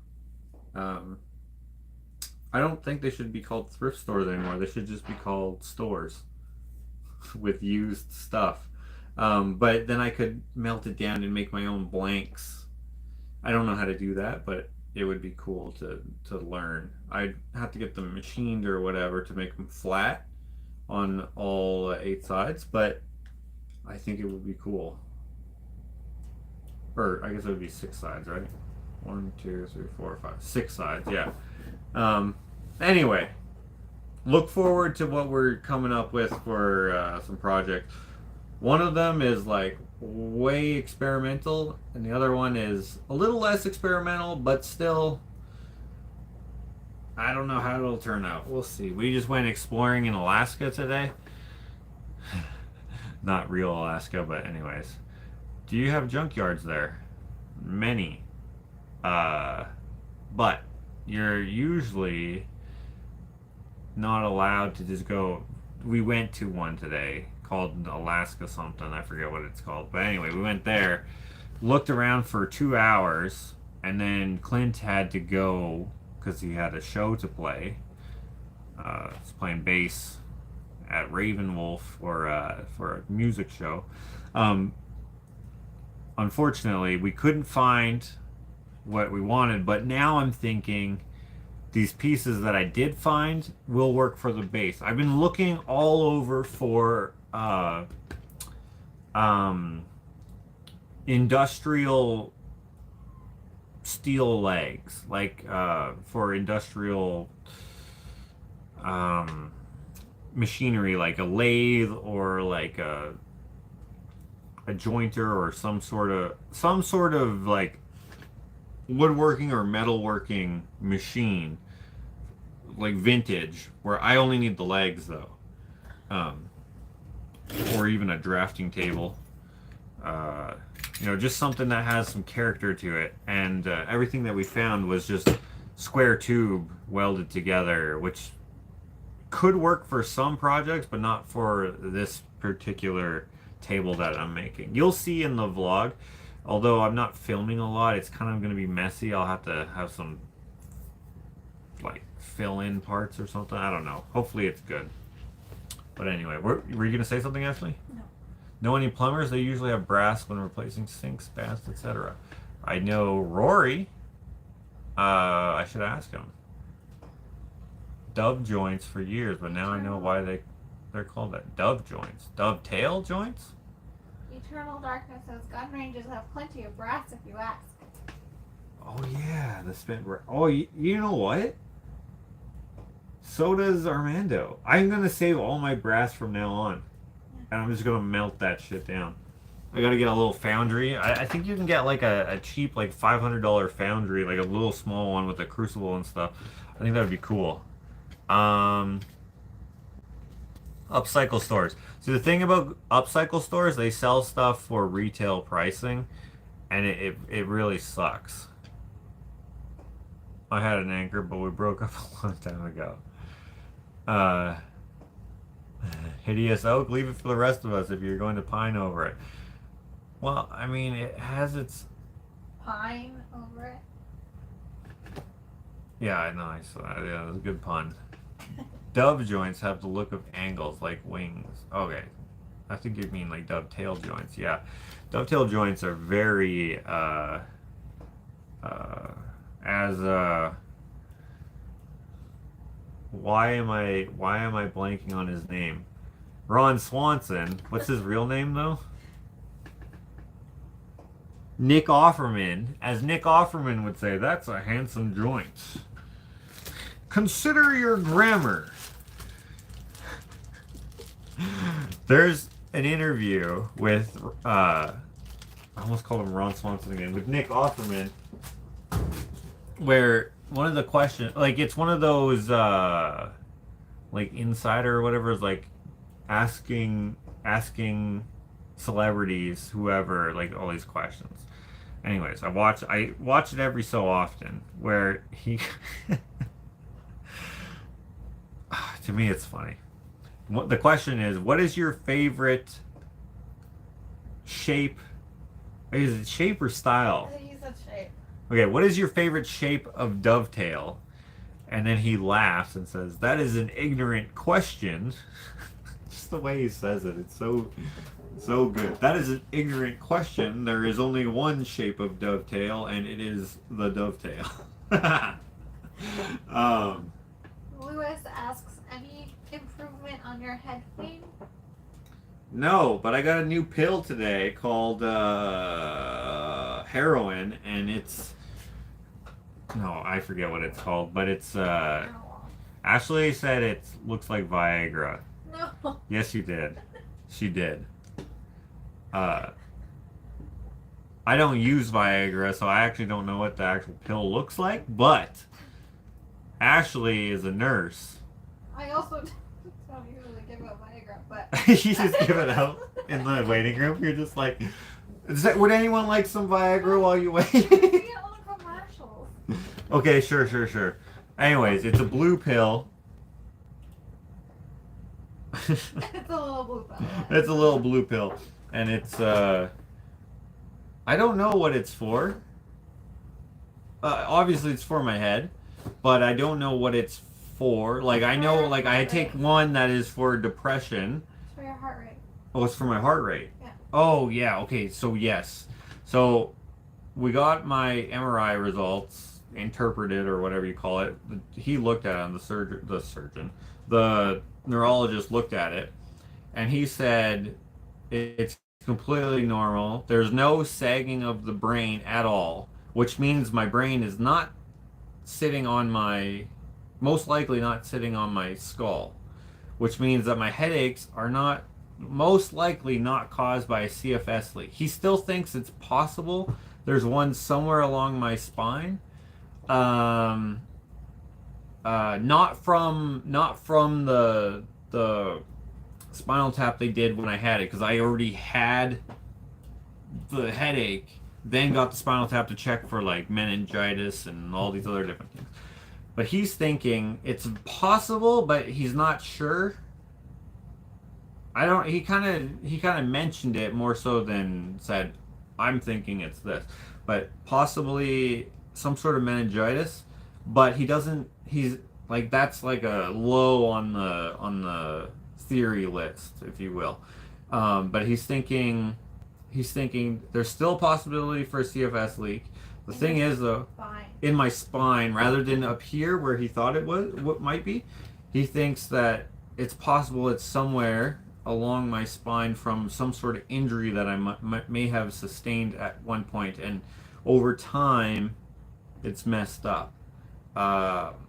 I don't think they should be called thrift stores anymore. They should just be called stores with used stuff. But then I could melt it down and make my own blanks. I don't know how to do that, but it would be cool to learn. I'd have to get them machined or whatever to make them flat on all 8 sides, but I think it would be cool. Or I guess it would be 6 sides, right? 1, 2, 3, 4, 5, 6 sides, yeah. Anyway, look forward to what we're coming up with for some projects. One of them is like way experimental, and the other one is a little less experimental, but still, I don't know how it'll turn out. We'll see. We just went exploring in Alaska today. Not real Alaska, but anyways. Do you have junkyards there? Many. But you're usually not allowed to just go. We went to one today called Alaska something. I forget what it's called. But anyway, we went there, looked around for 2 hours, and then Clint had to go because he had a show to play. He's playing bass at Ravenwolf for a music show. Unfortunately, we couldn't find what we wanted, but now I'm thinking these pieces that I did find will work for the bass. I've been looking all over for industrial steel legs, like for industrial machinery, like a lathe or like a jointer or some sort of like woodworking or metalworking machine, like vintage, where I only need the legs though, or even a drafting table. Just something that has some character to it. And everything that we found was just square tube welded together, which could work for some projects, but not for this particular table that I'm making. You'll see in the vlog, although I'm not filming a lot, it's kind of going to be messy. I'll have to have some like fill-in parts or something. I don't know. Hopefully it's good. But anyway, were you going to say something, Ashley? No. Know any plumbers? They usually have brass when replacing sinks, baths, etc. I know Rory. I should ask him. Dove joints for years, but now I know why they're called that. Dove joints. Dovetail joints? Eternal Darkness says gun ranges have plenty of brass if you ask. Oh yeah, the spent brass. Oh, you know what? So does Armando. I'm gonna save all my brass from now on, and I'm just gonna melt that shit down. I gotta get a little foundry. I think you can get like a cheap like $500 foundry, like a little small one with a crucible and stuff. I think that would be cool. Upcycle stores. So the thing about upcycle stores, they sell stuff for retail pricing, and it really sucks. I had an anchor, but we broke up a long time ago. Hideous oak, leave it for the rest of us if you're going to pine over it. Well, I mean, it has its... Pine over it? Yeah, nice. Yeah, that was a good pun. Dove joints have the look of angles like wings. Okay. I think you mean like dovetail joints. Yeah. Dovetail joints are very, why am I blanking on his name? Ron Swanson. What's his real name though? Nick Offerman. As Nick Offerman would say, that's a handsome joint. Consider your grammar. There's an interview with, I almost called him Ron Swanson again, with Nick Offerman, where one of the questions, like it's one of those like Insider or whatever, is like asking celebrities, whoever, like all these questions. Anyways, I watch it every so often where he to me it's funny. The question is, what is your favorite shape? Is it shape or style? I think he said shape. Okay, what is your favorite shape of dovetail? And then he laughs and says, "That is an ignorant question." Just the way he says it, it's so good. That is an ignorant question. There is only one shape of dovetail, and it is the dovetail. Lewis asks, any improvement on your head pain? No, but I got a new pill today called heroin, and it's no, I forget what it's called, but it's Ashley said it looks like Viagra. No. Yes, you did. She did. I don't use Viagra, so I actually don't know what the actual pill looks like, but Ashley is a nurse. I also don't usually give out Viagra, but... You just give it out in the waiting room. You're just like, would anyone like some Viagra while you wait? We get all the commercials. Okay, sure. Anyways, it's a blue pill. It's a little blue pill. It's a little blue pill. And it's, I don't know what it's for. Obviously it's for my head, but I don't know what it's for. Like, I know, like, I take one that is for depression. It's for your heart rate. Oh, it's for my heart rate. Yeah. Oh, yeah, okay, so yes. So, we got my MRI results, interpreted, or whatever you call it. He looked at it, the neurologist looked at it, and he said it's completely normal. There's no sagging of the brain at all, which means my brain is not sitting on most likely not sitting on my skull, which means that my headaches are most likely not caused by a CFS leak. He still thinks it's possible there's one somewhere along my spine. Not from the spinal tap they did when I had it, because I already had the headache, then got the spinal tap to check for like meningitis and all these other different things. But he's thinking it's possible, but he's not sure. He kind of mentioned it more so than said, I'm thinking it's this, but possibly some sort of meningitis. But he's like, that's like a low on the theory list, if you will. But he's thinking there's still a possibility for a CFS leak. The thing is, though, in my spine, rather than up here where he thought it was, what might be, he thinks that it's possible it's somewhere along my spine from some sort of injury that I may have sustained at one point, and over time, it's messed up.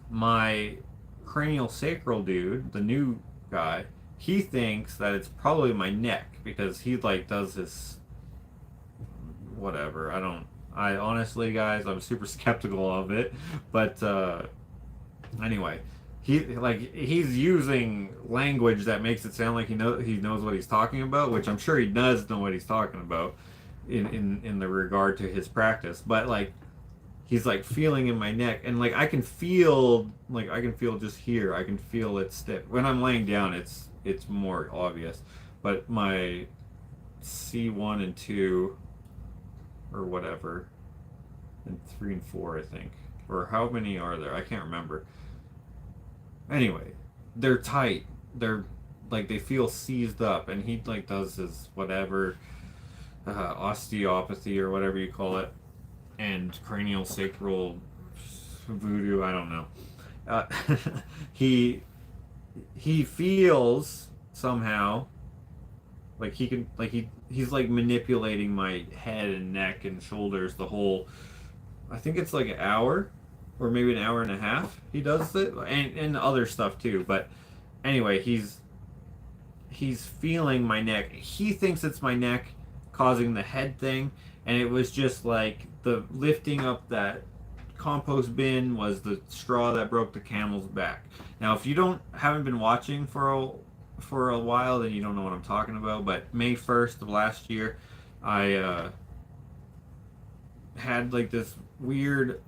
My cranial sacral dude, the new guy, he thinks that it's probably my neck, because he like does this whatever. I honestly, guys, I'm super skeptical of it, but anyway, he's using language that makes it sound like he knows what he's talking about, which I'm sure he does know what he's talking about in the regard to his practice. But like, he's like feeling in my neck, and like I can feel just here. I can feel it stiff. When I'm laying down, it's more obvious. But my C1 and 2 or whatever, and 3 and 4, I think, or how many are there? I can't remember. Anyway, they're tight. They're like, they feel seized up, and he like does his whatever osteopathy or whatever you call it, and cranial sacral voodoo. I don't know. He feels somehow like he can, like he's like manipulating my head and neck and shoulders the whole, I think it's like an hour or maybe an hour and a half he does it, and other stuff too. But anyway, he's feeling my neck. He thinks it's my neck causing the head thing, and it was just like the lifting up that compost bin was the straw that broke the camel's back. Now, if you haven't been watching for a while, then you don't know what I'm talking about. But May 1st of last year, I had like this weird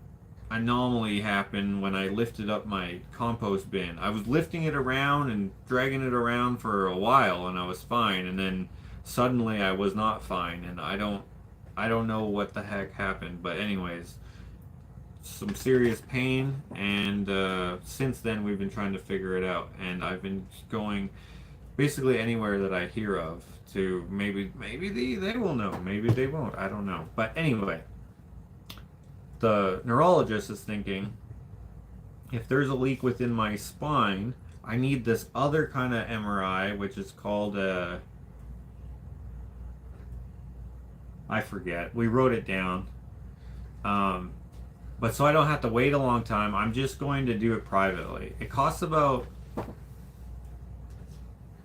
anomaly happen when I lifted up my compost bin. I was lifting it around and dragging it around for a while, and I was fine. And then suddenly I was not fine, and I don't know what the heck happened. But anyways, some serious pain, and since then we've been trying to figure it out. And I've been going basically anywhere that I hear of to maybe they will know, maybe they won't. I don't know. But anyway. The neurologist is thinking, if there's a leak within my spine, I need this other kind of MRI, which is called I forget. We wrote it down. But so I don't have to wait a long time, I'm just going to do it privately. It costs about,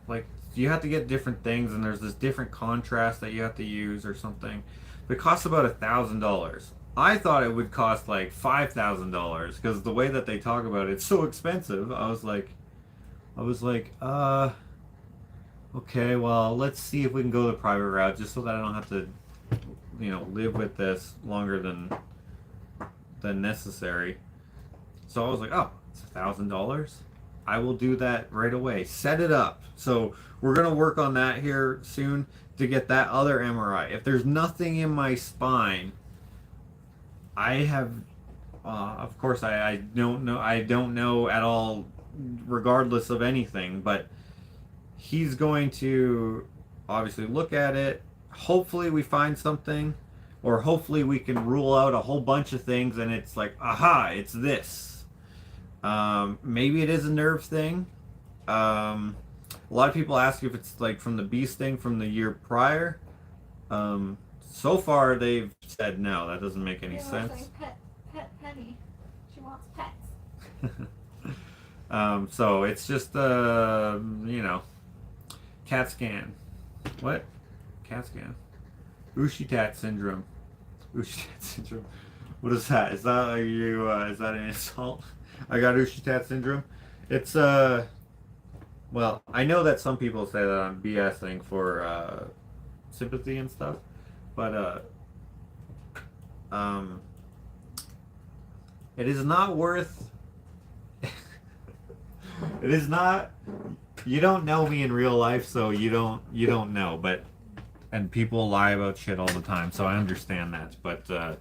like, you have to get different things, and there's this different contrast that you have to use or something. But it costs about $1,000. I thought it would cost like $5,000 because the way that they talk about it's so expensive. I was like, okay, well, let's see if we can go the private route just so that I don't have to, live with this longer than necessary. So I was like, oh, it's $1,000. I will do that right away. Set it up. So we're gonna work on that here soon to get that other MRI. If there's nothing in my spine, I have, of course, I don't know at all, regardless of anything, but he's going to obviously look at it. Hopefully we find something, or hopefully we can rule out a whole bunch of things and it's like, aha, it's this. Maybe it is a nerve thing. A lot of people ask if it's like from the bee sting from the year prior. So far, they've said no. That doesn't make any sense. Pet Penny. She wants pets. So it's just CAT scan. What? CAT scan. Ushitat syndrome. Ushitat syndrome. What is that? Is that is that an insult? I got Ushitat syndrome. It's well, I know that some people say that I'm BSing for sympathy and stuff. But it is not worth. It is not. You don't know me in real life, so you don't know. But and people lie about shit all the time, so I understand that. But I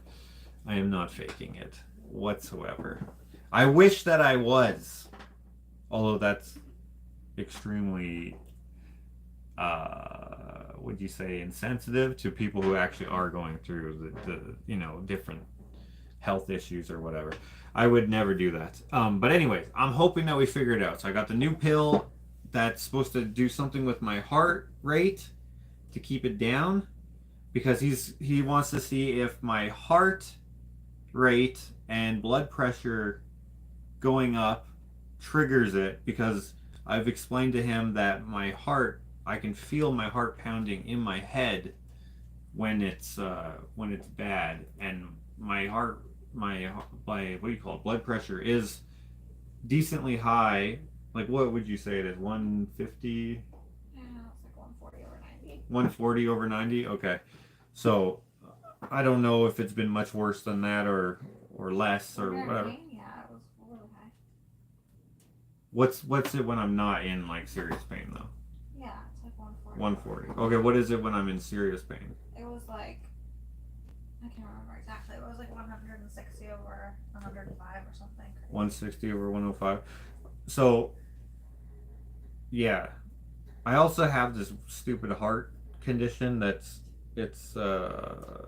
am not faking it whatsoever. I wish that I was, although that's extremely. Would you say insensitive to people who actually are going through the different health issues or whatever. I would never do that. But anyways, I'm hoping that we figure it out. So I got the new pill that's supposed to do something with my heart rate to keep it down, because he wants to see if my heart rate and blood pressure going up triggers it, because I've explained to him that my heart, I can feel my heart pounding in my head when it's bad, and my what do you call it, blood pressure is decently high. Like, what would you say it is? 150? Yeah, it's like 140 over 90. 140 over 90. Okay, so I don't know if it's been much worse than that or less or whatever. Yeah, it was a little high. What's it when I'm not in like serious pain though? Yeah, it's like 140. 140. Okay, what is it when I'm in serious pain? It was like, I can't remember exactly. It was like 160 over 105 or something. 160 over 105. So, yeah. I also have this stupid heart condition it's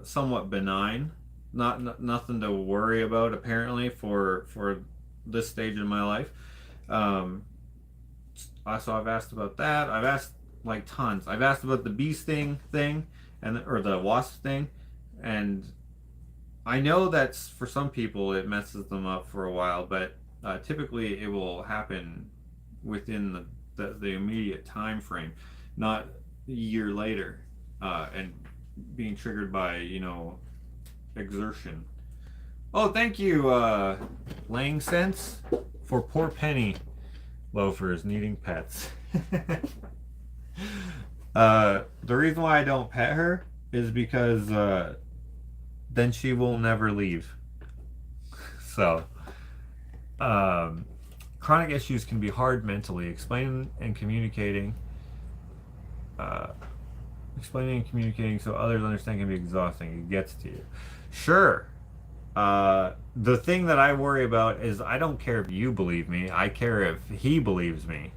somewhat benign. Nothing to worry about apparently for this stage in my life. So I've asked about that. I've asked like tons. I've asked about the bee sting thing or the wasp thing, and I know that's for some people it messes them up for a while, but typically it will happen within the immediate time frame, not a year later, and being triggered by exertion. Oh, thank you, Lang Sense, for poor penny loafers needing pets. The reason why I don't pet her is because then she will never leave. So, chronic issues can be hard mentally. Explaining and communicating so others understand can be exhausting. It gets to you. Sure. The thing that I worry about is I don't care if you believe me. I care if he believes me.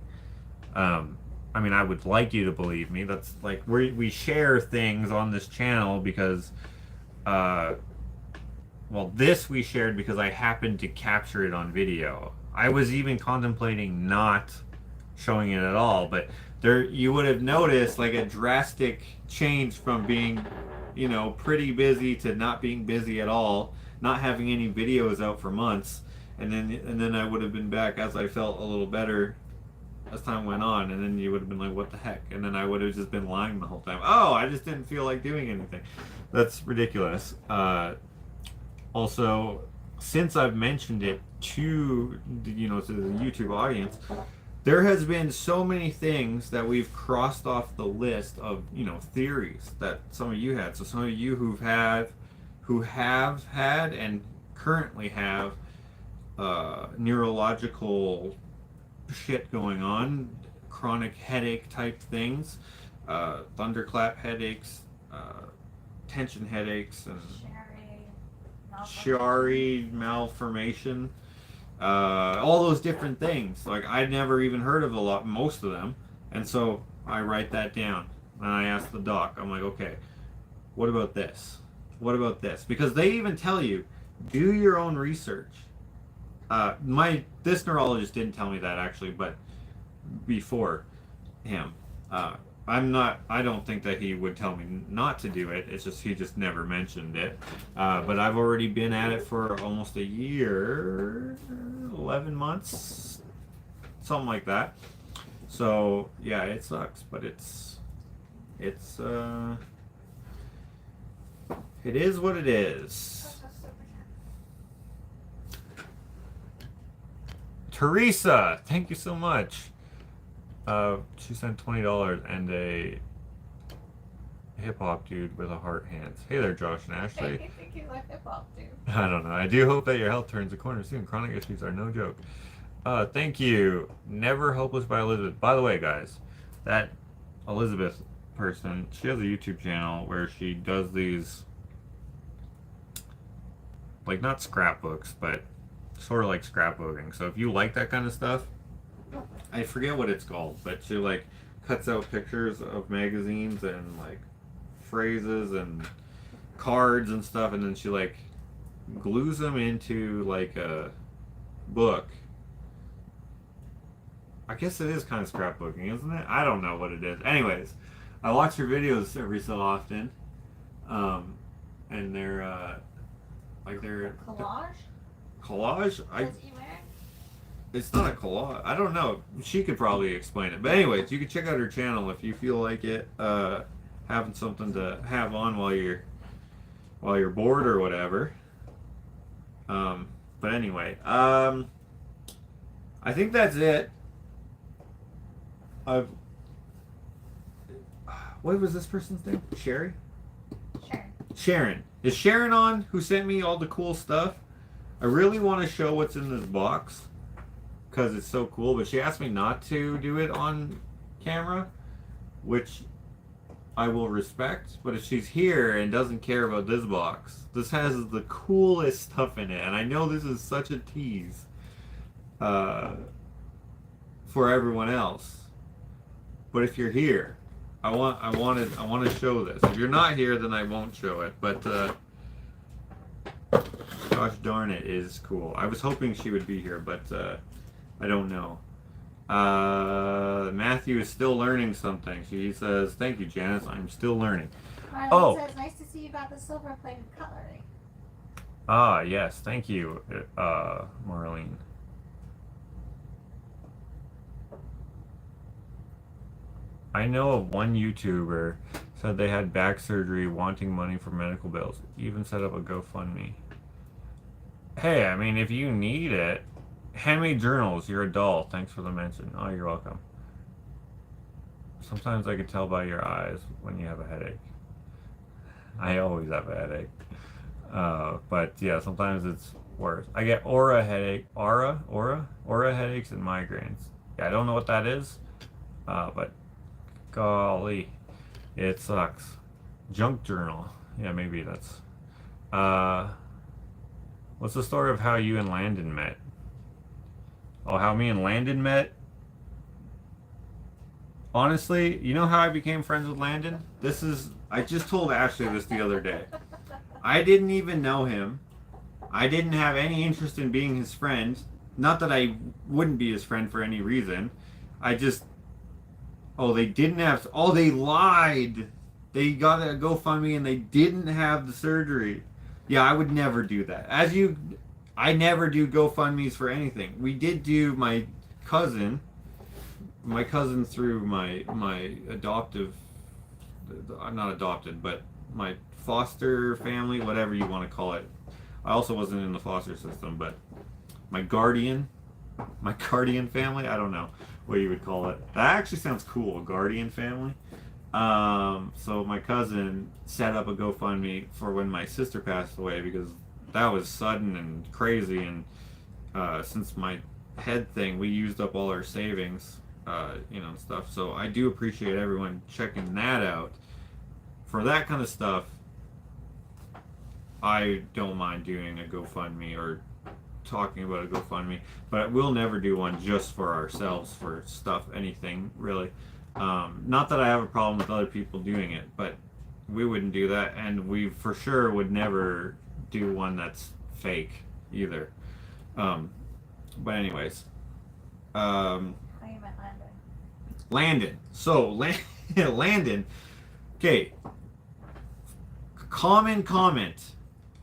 I mean, I would like you to believe me. That's like we share things on this channel because, well, this we shared because I happened to capture it on video. I was even contemplating not showing it at all, but there you would have noticed like a drastic change from being, you know, pretty busy to not being busy at all, not having any videos out for months, and then I would have been back as I felt a little better as time went on, and then you would have been like, what the heck? And then I would have just been lying the whole time. Oh, I just didn't feel like doing anything. That's ridiculous. Also, since I've mentioned it to, you know, to the YouTube audience, there has been so many things that we've crossed off the list of, you know, theories that some of you had. So some of you who have had and currently have neurological shit going on, chronic headache type things, thunderclap headaches, tension headaches, and Shari malformation, all those different things. Like I'd never even heard of most of them, and so I write that down and I ask the doc. I'm like, okay, what about this? What about this? Because they even tell you, do your own research. This neurologist didn't tell me that actually, but before him, I don't think that he would tell me not to do it. It's just he just never mentioned it. But I've already been at it for almost a year, 11 months, something like that. So yeah, it sucks, but it is what it is. Teresa, thank you so much. She sent $20 and a hip hop dude with a heart hands. Hey there, Josh and Ashley. I think you like hip hop dude. I don't know. I do hope that your health turns a corner soon. Chronic issues are no joke. Thank you. Never Hopeless by Elizabeth. By the way, guys, that Elizabeth person, she has a YouTube channel where she does these, like, not scrapbooks, but sort of like scrapbooking. So if you like that kind of stuff, I forget what it's called, but she like cuts out pictures of magazines and like phrases and cards and stuff, and then she like glues them into like a book. I guess it is kind of scrapbooking, isn't it? I don't know what it is. Anyways, I watch her videos every so often, and they're like they're Collage? Collage? Does he wear? It's not a collage. I don't know. She could probably explain it. But anyways, you can check out her channel if you feel like it. Having something to have on while you're bored or whatever. But anyway, I think that's it. What was this person's name? Sherry? Sharon. Is Sharon on, who sent me all the cool stuff? I really want to show what's in this box because it's so cool, but she asked me not to do it on camera, which I will respect. But if she's here and doesn't care about this box, this has the coolest stuff in it, and I know this is such a tease for everyone else. But if you're here, I want to show this. If you're not here, then I won't show it. But gosh darn it, is cool. I was hoping she would be here, but I don't know. Matthew is still learning something. She says, "Thank you, Janice. I'm still learning." Marlene says, "Nice to see you got the silver-plated cutlery." Ah, yes. Thank you, Marlene. I know of one YouTuber said they had back surgery wanting money for medical bills. Even set up a GoFundMe. Hey, I mean, if you need it, handmade journals. You're a doll. Thanks for the mention. Oh, you're welcome. Sometimes I can tell by your eyes when you have a headache. I always have a headache. But yeah, sometimes it's worse. I get aura headaches and migraines. Yeah, I don't know what that is, but golly, it sucks. Junk journal. Yeah, maybe that's. Uh, what's the story of how you and Landon met? Oh, how me and Landon met? Honestly, you know how I became friends with Landon? I just told Ashley this the other day. I didn't even know him. I didn't have any interest in being his friend. Not that I wouldn't be his friend for any reason. I just. Oh, they didn't have. Oh, they lied. They got a GoFundMe and they didn't have the surgery. Yeah, I would never do that. I never do GoFundMes for anything. We did do cousin, my cousin through my adoptive, not adopted, but my foster family, whatever you want to call it. I also wasn't in the foster system, but my guardian family. I don't know what you would call it. That actually sounds cool, a guardian family. So my cousin set up a GoFundMe for when my sister passed away because that was sudden and crazy, and since my head thing, we used up all our savings, and stuff. So I do appreciate everyone checking that out. For that kind of stuff, I don't mind doing a GoFundMe or talking about a GoFundMe, but we'll never do one just for ourselves for stuff, anything really. Not that I have a problem with other people doing it, but we wouldn't do that, and we for sure would never do one that's fake either. But anyways, Oh, you meant Landon. Landon. So Landon. Okay. Common comment.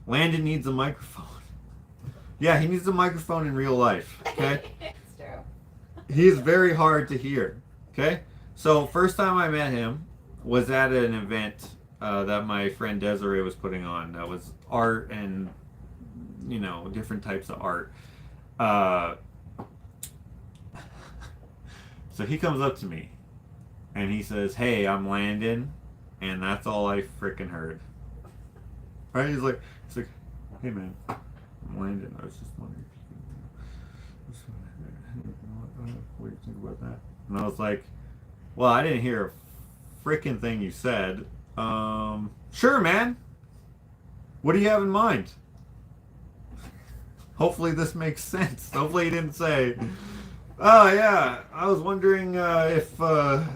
Landon needs a microphone. Yeah, he needs a microphone in real life. Okay. It's true. He's very hard to hear. Okay. So first time I met him was at an event that my friend Desiree was putting on. That was art and different types of art. So he comes up to me and he says, "Hey, I'm Landon," and that's all I freaking heard. Right? He's like, "Hey man, I'm Landon. I was just wondering what do you think about that?" And I was like, "Well, I didn't hear a freaking thing you said. Sure, man. What do you have in mind?" Hopefully this makes sense. Hopefully he didn't say, "Oh yeah, I was wondering if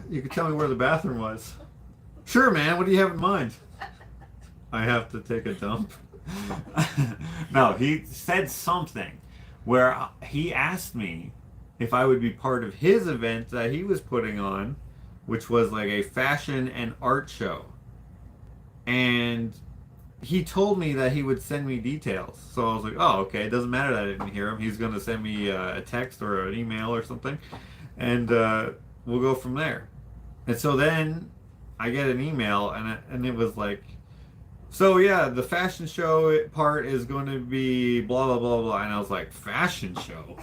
you could tell me where the bathroom was." Sure, man. What do you have in mind? I have to take a dump. No, he said something where he asked me if I would be part of his event that he was putting on, which was like a fashion and art show. And he told me that he would send me details. So I was like, oh, okay. It doesn't matter that I didn't hear him. He's going to send me a text or an email or something. And we'll go from there. And so then I get an email and it was like, so yeah, the fashion show part is going to be blah, blah, blah, blah. And I was like, fashion show?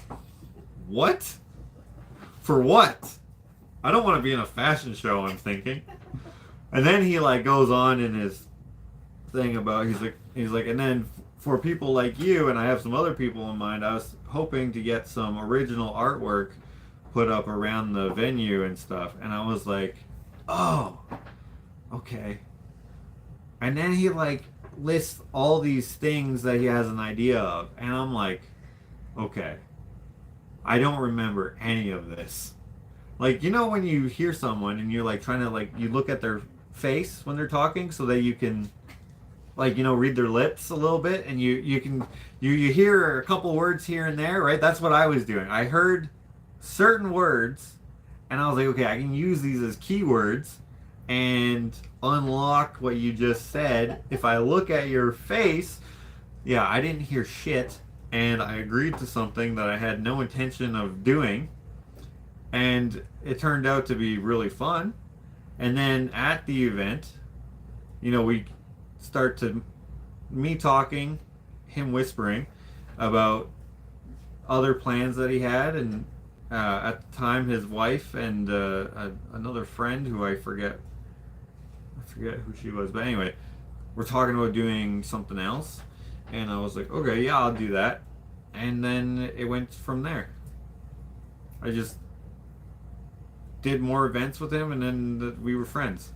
What? For what? I don't want to be in a fashion show, I'm thinking. And then he like goes on in his thing about, he's like, and then for people like you, and I have some other people in mind, I was hoping to get some original artwork put up around the venue and stuff. And I was like, oh, okay. And then he like lists all these things that he has an idea of. And I'm like, okay, I don't remember any of this. Like, when you hear someone and you're like trying to like, you look at their face when they're talking so that you can like, read their lips a little bit, and you can hear a couple words here and there, right? That's what I was doing. I heard certain words and I was like, okay, I can use these as keywords and unlock what you just said. If I look at your face, yeah, I didn't hear shit, and I agreed to something that I had no intention of doing, and it turned out to be really fun. And then at the event, we start to me talking, him whispering, about other plans that he had, and at the time his wife and another friend who I forget who she was, but anyway, we're talking about doing something else, and I was like, okay, yeah, I'll do that, and then it went from there. I just did more events with him, and then we were friends.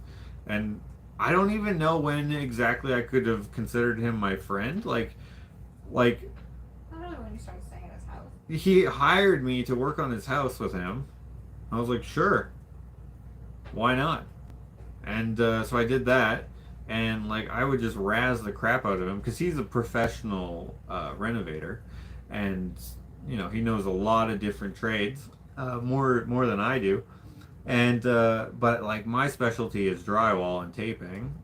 And I don't even know when exactly I could have considered him my friend. Like I don't know when you started staying at his house. he hired me to work on his house with him. I was like, sure, why not? And so I did that, and like I would just razz the crap out of him because he's a professional renovator, and you know he knows a lot of different trades, more than I do. And but like my specialty is drywall and taping.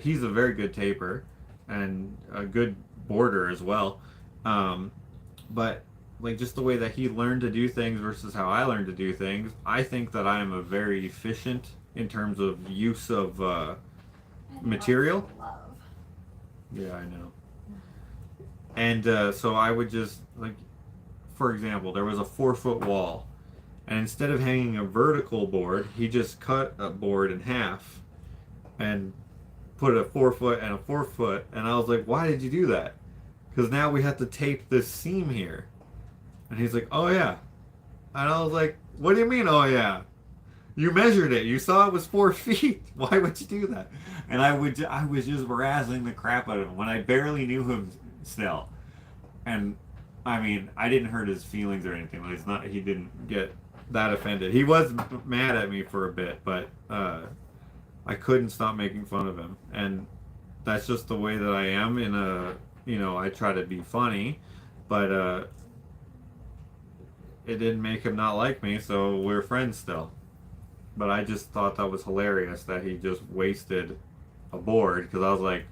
He's a very good taper and a good boarder as well. But like just the way that he learned to do things versus how I learned to do things, I think that I am a very efficient in terms of use of material. Love. Yeah, I know. And so I would just like, for example, there was a 4-foot wall. And instead of hanging a vertical board, he just cut a board in half and put a 4-foot and a 4-foot. And I was like, why did you do that? Because now we have to tape this seam here. And he's like, oh yeah. And I was like, what do you mean, oh yeah? You measured it. You saw it was 4 feet. Why would you do that? And I was just razzling the crap out of him when I barely knew him still. And I mean, I didn't hurt his feelings or anything. Like he didn't get that offended. He was mad at me for a bit, but I couldn't stop making fun of him, and that's just the way that I am. I try to be funny, but it didn't make him not like me, so we're friends still. But I just thought that was hilarious that he just wasted a board, because I was like,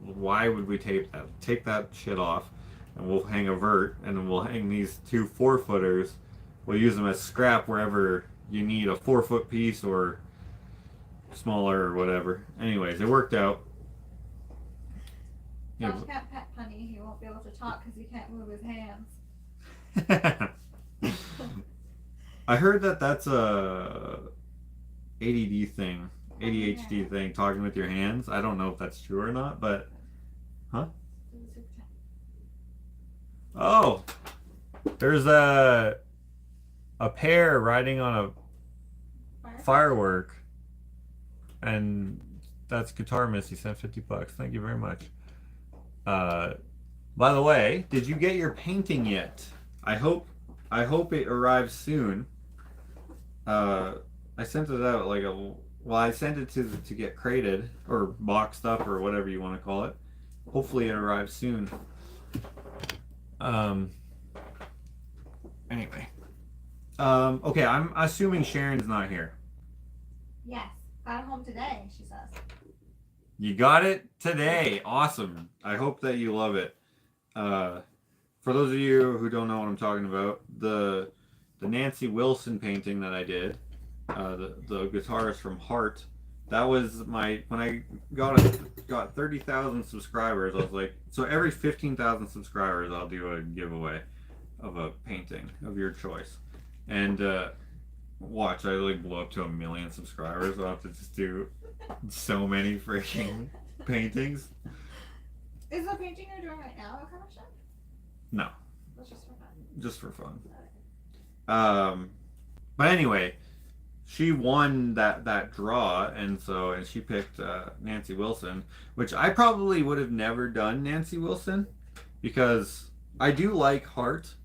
why would we tape that? Take that shit off, and we'll hang a vert, and then we'll hang these 2 4-footers. We'll use them as scrap wherever you need a 4-foot piece or smaller or whatever. Anyways, it worked out. Josh can't pet Honey. He won't be able to talk because he can't move his hands. I heard that that's a ADD thing, ADHD thing, talking with your hands. I don't know if that's true or not, but huh? Oh, there's a pair riding on a firework, and that's Guitar Miss. He sent $50. Thank you very much. By the way, did you get your painting yet? I hope it arrives soon. I sent it out I sent it to get crated or boxed up or whatever you want to call it. Hopefully it arrives soon. Anyway. Okay, I'm assuming Sharon's not here. Yes. Got home today, she says. You got it today. Awesome. I hope that you love it. For those of you who don't know what I'm talking about, the Nancy Wilson painting that I did, the guitarist from Heart, that was when I got 30,000 subscribers. I was like, so every 15,000 subscribers, I'll do a giveaway of a painting of your choice. And watch, I blow up to 1 million subscribers. I'll have to just do so many freaking paintings. Is the painting you're doing right now a commission? No. That's just for fun. Just for fun. But anyway, she won that draw, and she picked Nancy Wilson, which I probably would have never done Nancy Wilson, because I do like Heart.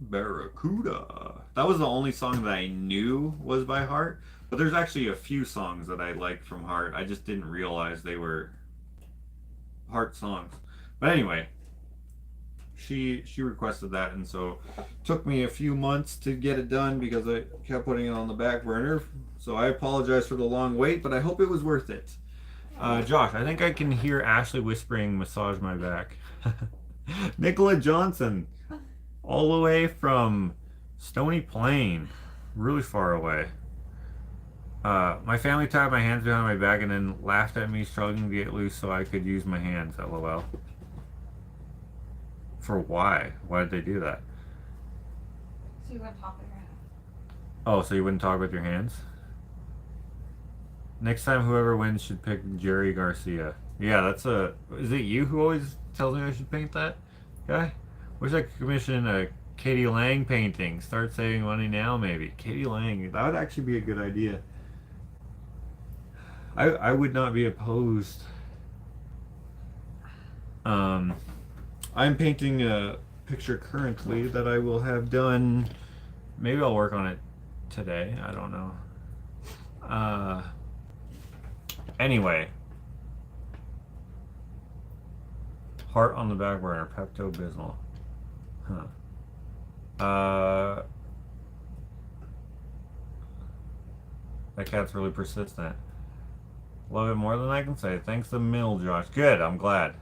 Barracuda. That was the only song that I knew was by Heart, but there's actually a few songs that I like from Heart. I just didn't realize they were Heart songs. But anyway, she requested that, and so it took me a few months to get it done because I kept putting it on the back burner. So I apologize for the long wait, but I hope it was worth it. Josh, I think I can hear Ashley whispering, "Massage my back." Nicola Johnson, all the way from Stony Plain, really far away. My family tied my hands behind my back and then laughed at me struggling to get loose so I could use my hands. LOL. For why? Why did they do that? So you wouldn't talk with your hands. Oh, so you wouldn't talk with your hands? Next time, whoever wins should pick Jerry Garcia. Yeah, that's a... Is it you who always tells me I should paint that guy? Wish I could commission a Katie Lang painting. Start saving money now, maybe. Katie Lang. That would actually be a good idea. I would not be opposed. I'm painting a picture currently that I will have done. Maybe I'll work on it today. I don't know. Anyway. Heart on the back burner. Pepto-Bismol. Huh. That cat's really persistent. Love it more than I can say. Thanks a mil, Josh. Good, I'm glad.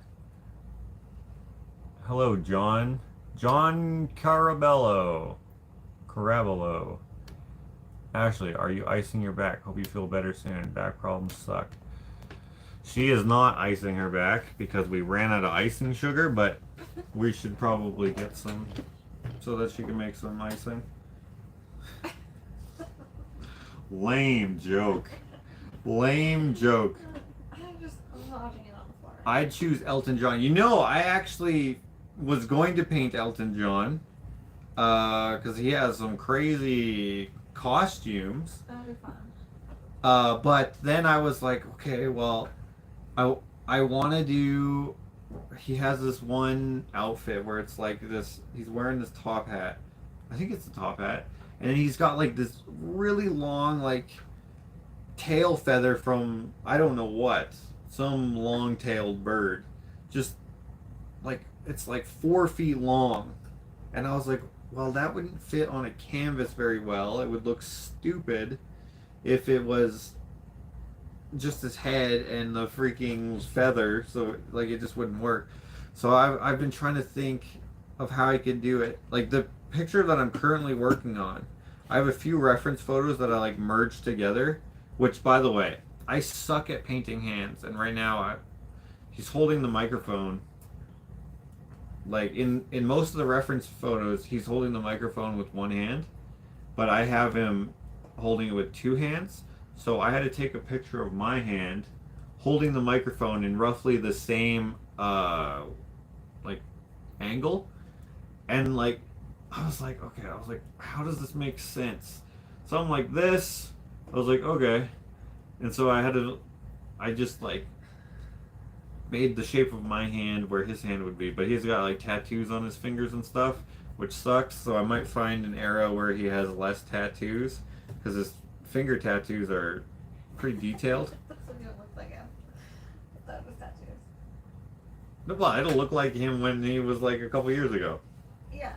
Hello, John. John Carabello. Ashley, are you icing your back? Hope you feel better soon. Back problems suck. She is not icing her back because we ran out of icing sugar, but we should probably get some so that she can make some icing. Lame joke. Lame joke. I'm just watching it on the floor. I'd choose Elton John. You know, I actually was going to paint Elton John because he has some crazy costumes. That'd be fun. But then I was like, okay, well, I want to do. He has this one outfit where it's like this. He's wearing this top hat. I think it's a top hat, and he's got like this really long like tail feather from I don't know what, some long-tailed bird, just like it's like 4 feet long, and I was like, well, that wouldn't fit on a canvas very well. It would look stupid if it was just his head and the freaking feather, so like it just wouldn't work. So I've been trying to think of how I could do it. Like the picture that I'm currently working on, I have a few reference photos that I like merged together, which by the way, I suck at painting hands, and right now he's holding the microphone. Like in most of the reference photos, he's holding the microphone with one hand, but I have him holding it with 2 hands. So I had to take a picture of my hand holding the microphone in roughly the same like angle, and like I was like, okay, how does this make sense? So I'm like this. I was like, okay, and so I just like made the shape of my hand where his hand would be, but he's got like tattoos on his fingers and stuff, which sucks. So I might find an era where he has less tattoos because his finger tattoos are pretty detailed. So you don't look like him. That was tattoos. Well, it'll look like him when he was like a couple years ago. Yeah.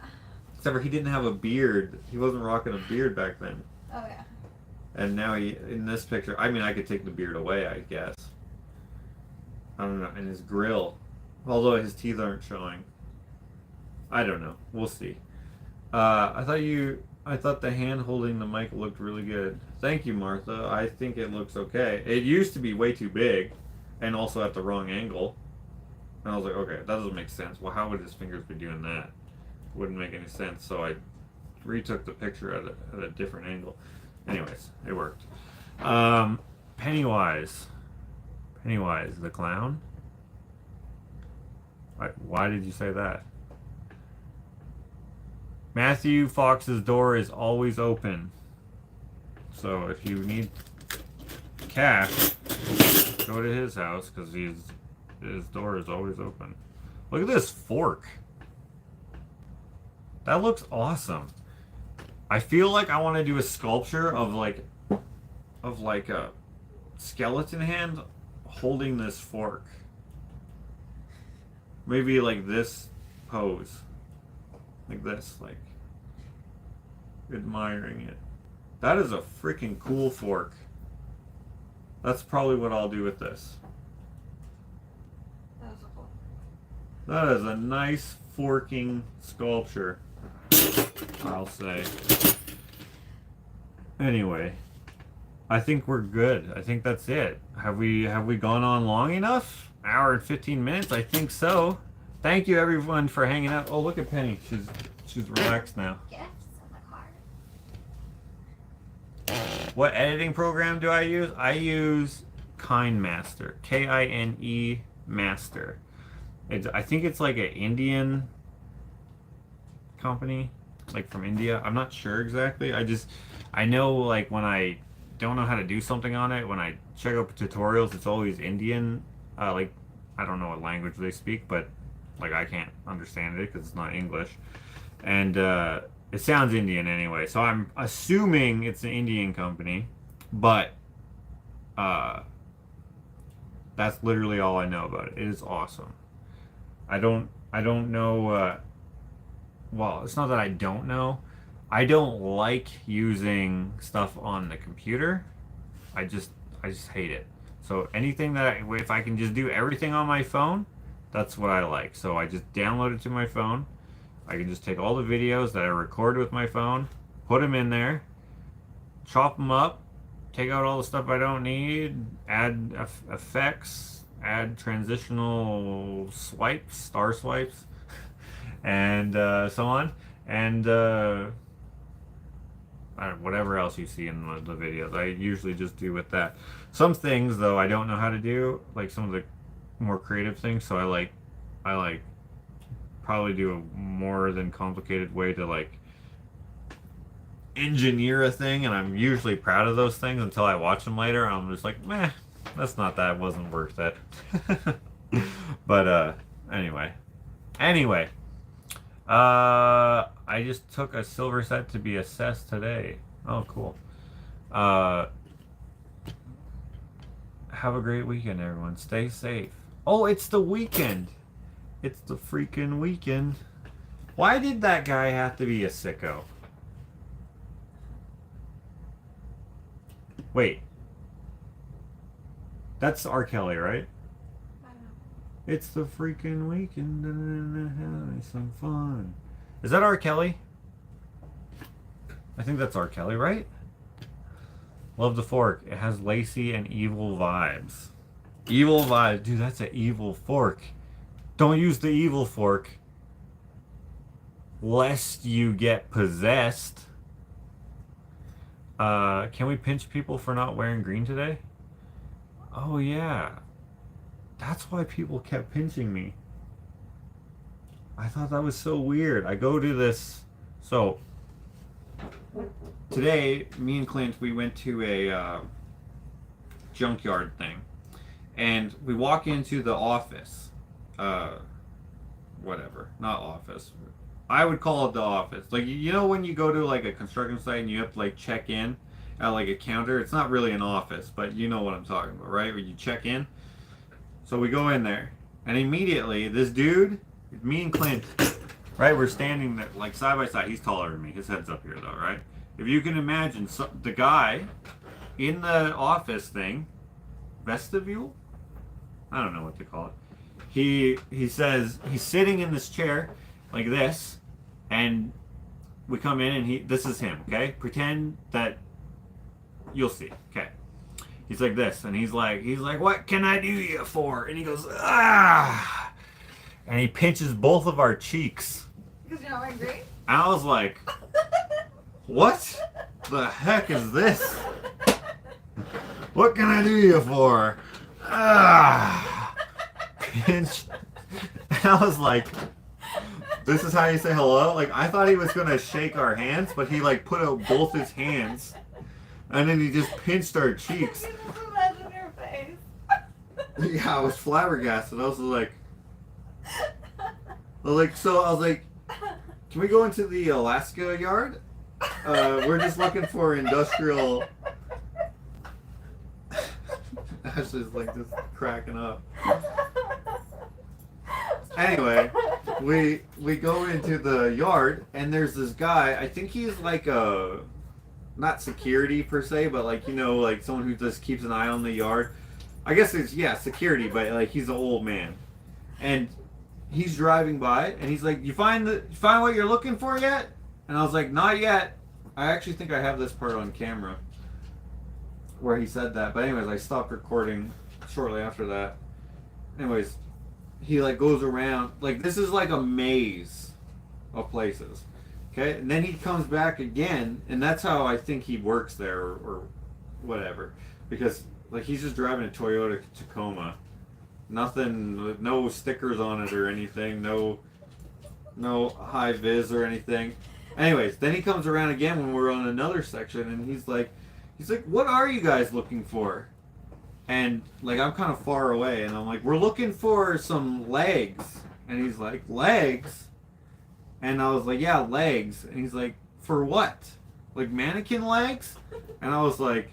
Except for he didn't have a beard. He wasn't rocking a beard back then. Oh yeah. And now in this picture, I mean, I could take the beard away, I guess. I don't know. And his grill, although his teeth aren't showing. I don't know. We'll see. I thought the hand holding the mic looked really good. Thank you, Martha. I think it looks okay. It used to be way too big and also at the wrong angle. And I was like, okay, that doesn't make sense. Well, how would his fingers be doing that? Wouldn't make any sense. So I retook the picture at a different angle. Anyways, it worked. Pennywise the clown? Why did you say that? Matthew Fox's door is always open. So if you need cash, go to his house because his door is always open. Look at this fork. That looks awesome. I feel like I want to do a sculpture of like a skeleton hand holding this fork. Maybe like this pose. Like this, like admiring it. That is a freaking cool fork. That's probably what I'll do with this. That was so cool. That is a nice forking sculpture, I'll say. Anyway, I think we're good. I think that's it. Have we gone on long enough? Hour and 15 minutes? I think so. Thank you everyone for hanging out. Oh, look at Penny. She's relaxed now. Gifts in the car. What editing program do I use? I use KineMaster. Kine Master. I think it's like an Indian company, like from India. I'm not sure exactly. I know like when I don't know how to do something on it, when I check out tutorials, it's always Indian. Like I don't know what language they speak, but like I can't understand it because it's not English. And it sounds Indian anyway, so I'm assuming it's an Indian company, but that's literally all I know about it. It is awesome. I don't know. Well, it's not that I don't know. I don't like using stuff on the computer. I just hate it. So anything that if I can just do everything on my phone, that's what I like. So I just download it to my phone. I can just take all the videos that I record with my phone, put them in there, chop them up, take out all the stuff I don't need, add effects, add transitional swipes, star swipes, and so on, and whatever else you see in the videos. I usually just do with that. Some things though I don't know how to do, like some of the more creative things. So I like probably do a more than complicated way to like engineer a thing, and I'm usually proud of those things until I watch them later and I'm just like, meh, that wasn't worth it. But anyway, I just took a silver set to be assessed today. Oh, cool. Have a great weekend, everyone. Stay safe. Oh, it's the weekend. It's the freaking weekend. Why did that guy have to be a sicko? Wait. That's R. Kelly, right? I don't know. It's the freaking weekend. Having some fun. Is that R. Kelly? I think that's R. Kelly, right? Love the fork. It has lacy and evil vibes. Evil vibes. Dude, that's an evil fork. Don't use the evil fork, lest you get possessed. Can we pinch people for not wearing green today? Oh yeah. That's why people kept pinching me. I thought that was so weird. I go to this. So, today, me and Clint, we went to a junkyard thing. And we walk into the office. Whatever, not office. I would call it the office. Like, you know when you go to like a construction site and you have to like check in at like a counter? It's not really an office, but you know what I'm talking about, right? Where you check in. So we go in there, and immediately this dude, me and Clint, right? We're standing there like side by side. He's taller than me. His head's up here though, right? If you can imagine, the guy in the office thing, vestibule? I don't know what to call it. He says he's sitting in this chair like this, and we come in and this is him, okay? Pretend that you'll see, okay? He's like this, and he's like, what can I do you for? And he goes, ah, and he pinches both of our cheeks. Because you're not wearing green? And I was like, what the heck is this? What can I do you for? Ah. Pinch. And I was like, this is how you say hello? Like, I thought he was gonna shake our hands, but he like put out both his hands and then he just pinched our cheeks. I can just imagine your face. Yeah, I was flabbergasted. I was like, so I was like, can we go into the Alaska yard? We're just looking for industrial. Ashley's like just cracking up. Anyway, we go into the yard and there's this guy. I think he's like a, not security per se, but like, you know, like someone who just keeps an eye on the yard. I guess it's, yeah, security, but like he's an old man. And he's driving by and he's like, you find what you're looking for yet? And I was like, not yet. I actually think I have this part on camera where he said that. But anyways, I stopped recording shortly after that. Anyways, he like goes around, like this is like a maze of places. Okay, and then he comes back again, and that's how I think he works there, or whatever, because like he's just driving a Toyota Tacoma, nothing, no stickers on it or anything, no high vis or anything. Anyways, then he comes around again when we're on another section, and he's like, what are you guys looking for? And like I'm kind of far away, and I'm like, we're looking for some legs, and he's like, legs. And I was like, yeah, legs. And he's like, for what? Like mannequin legs? And I was like,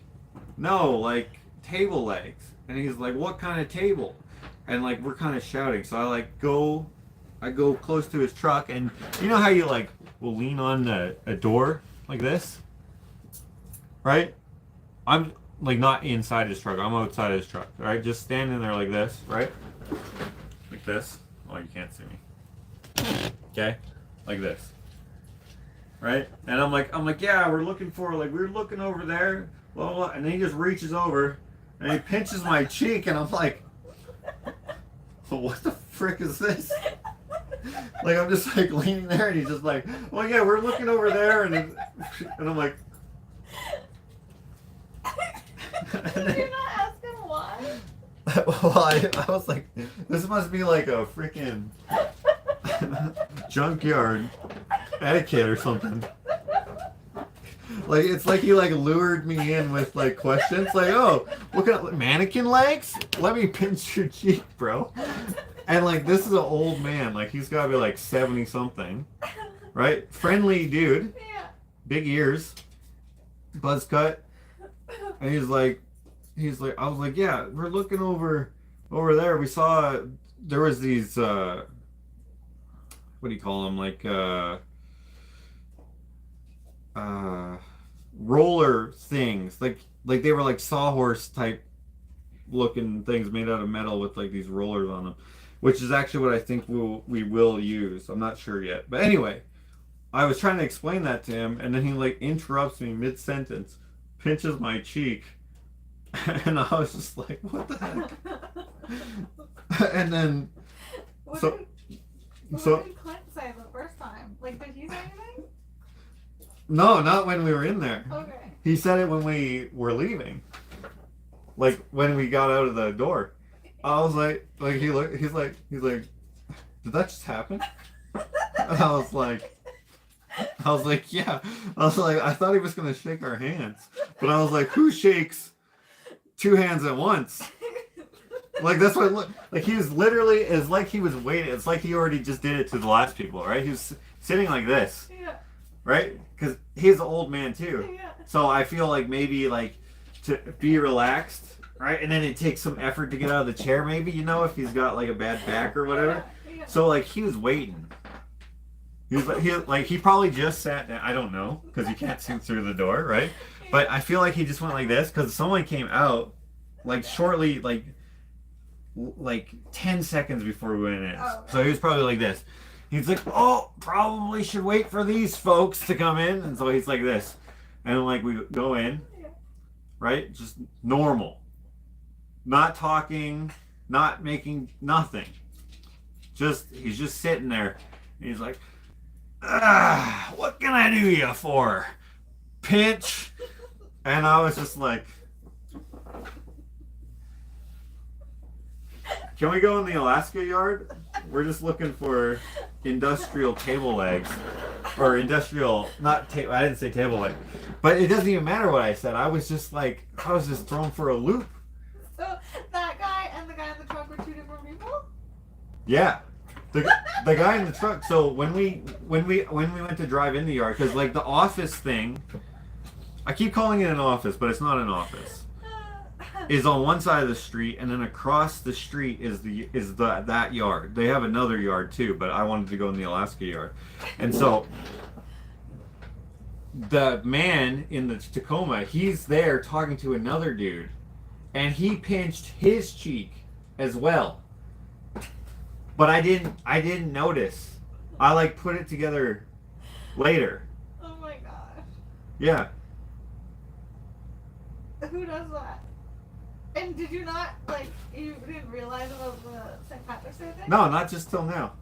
no, like table legs. And he's like, what kind of table? And like we're kind of shouting. So I go close to his truck, and you know how you like will lean on a door like this? Right? I'm like not inside his truck. I'm outside his truck. Right? Just standing there like this, right? Like this. Oh, you can't see me. Okay? Like this, right? And I'm like, yeah, we're looking for, like, we were looking over there, blah, blah, blah. And then he just reaches over and he pinches my cheek, and I'm like, what the frick is this? Like, I'm just like leaning there, and he's just like, well, yeah, we're looking over there, and I'm like, Did you not ask him why? well, I was like, this must be like a freaking junkyard etiquette or something. Like it's like he like lured me in with like questions like, oh, what kind of mannequin legs? Let me pinch your cheek, bro. And like this is an old man, like he's gotta be like 70 something, right? Friendly dude, Yeah. big ears, buzz cut, and he's like, I was like, yeah, we're looking over there. We saw there was these what do you call them? Like roller things, like they were like sawhorse type looking things made out of metal with like these rollers on them, which is actually what I think we will use. I'm not sure yet, but anyway, I was trying to explain that to him, and then he like interrupts me mid sentence, pinches my cheek, and I was just like, what the heck? And then What so. What So did Clint say the first time? Like, did he say anything? no, not when we were in there. Okay. He said it when we were leaving. Like when we got out of the door. I was like he's like, did that just happen? And I was like, yeah. I was like, I thought he was gonna shake our hands, but I was like, who shakes two hands at once? Like that's what it looked like. He was literally, it's like he was waiting. It's like he already just did it to the last people, right? He was sitting like this, Yeah. right? Because he's an old man too. Yeah. So I feel like maybe like to be relaxed, right? And then it takes some effort to get out of the chair, maybe, you know, if he's got like a bad back or whatever. Yeah. So like he was waiting. He was like he probably just sat down. I don't know, because you can't see through the door, right? But I feel like he just went like this because someone came out like shortly, like 10 seconds before we went in. Oh, so he was probably like this. He's like, oh, probably should wait for these folks to come in. And so he's like this. And like we go in, right? Just normal. Not talking, not making nothing. He's just sitting there. And he's like, what can I do you for? Pinch. And I was just like, can we go in the Alaska yard? We're just looking for industrial table legs. Or industrial, I didn't say table leg. But it doesn't even matter what I said. I was just thrown for a loop. So that guy and the guy in the truck were two different people? Yeah. The guy in the truck. So when we went to drive in the yard, because like the office thing, I keep calling it an office, but it's not an office, is on one side of the street, and then across the street is that yard. They have another yard too, but I wanted to go in the Alaska yard. And so the man in the Tacoma, he's there talking to another dude, and he pinched his cheek as well. But I didn't notice. I like put it together later. Oh my gosh. Yeah. Who does that? And did you not, like, you didn't realize it was the St. Patrick's Day thing? No, not just till now.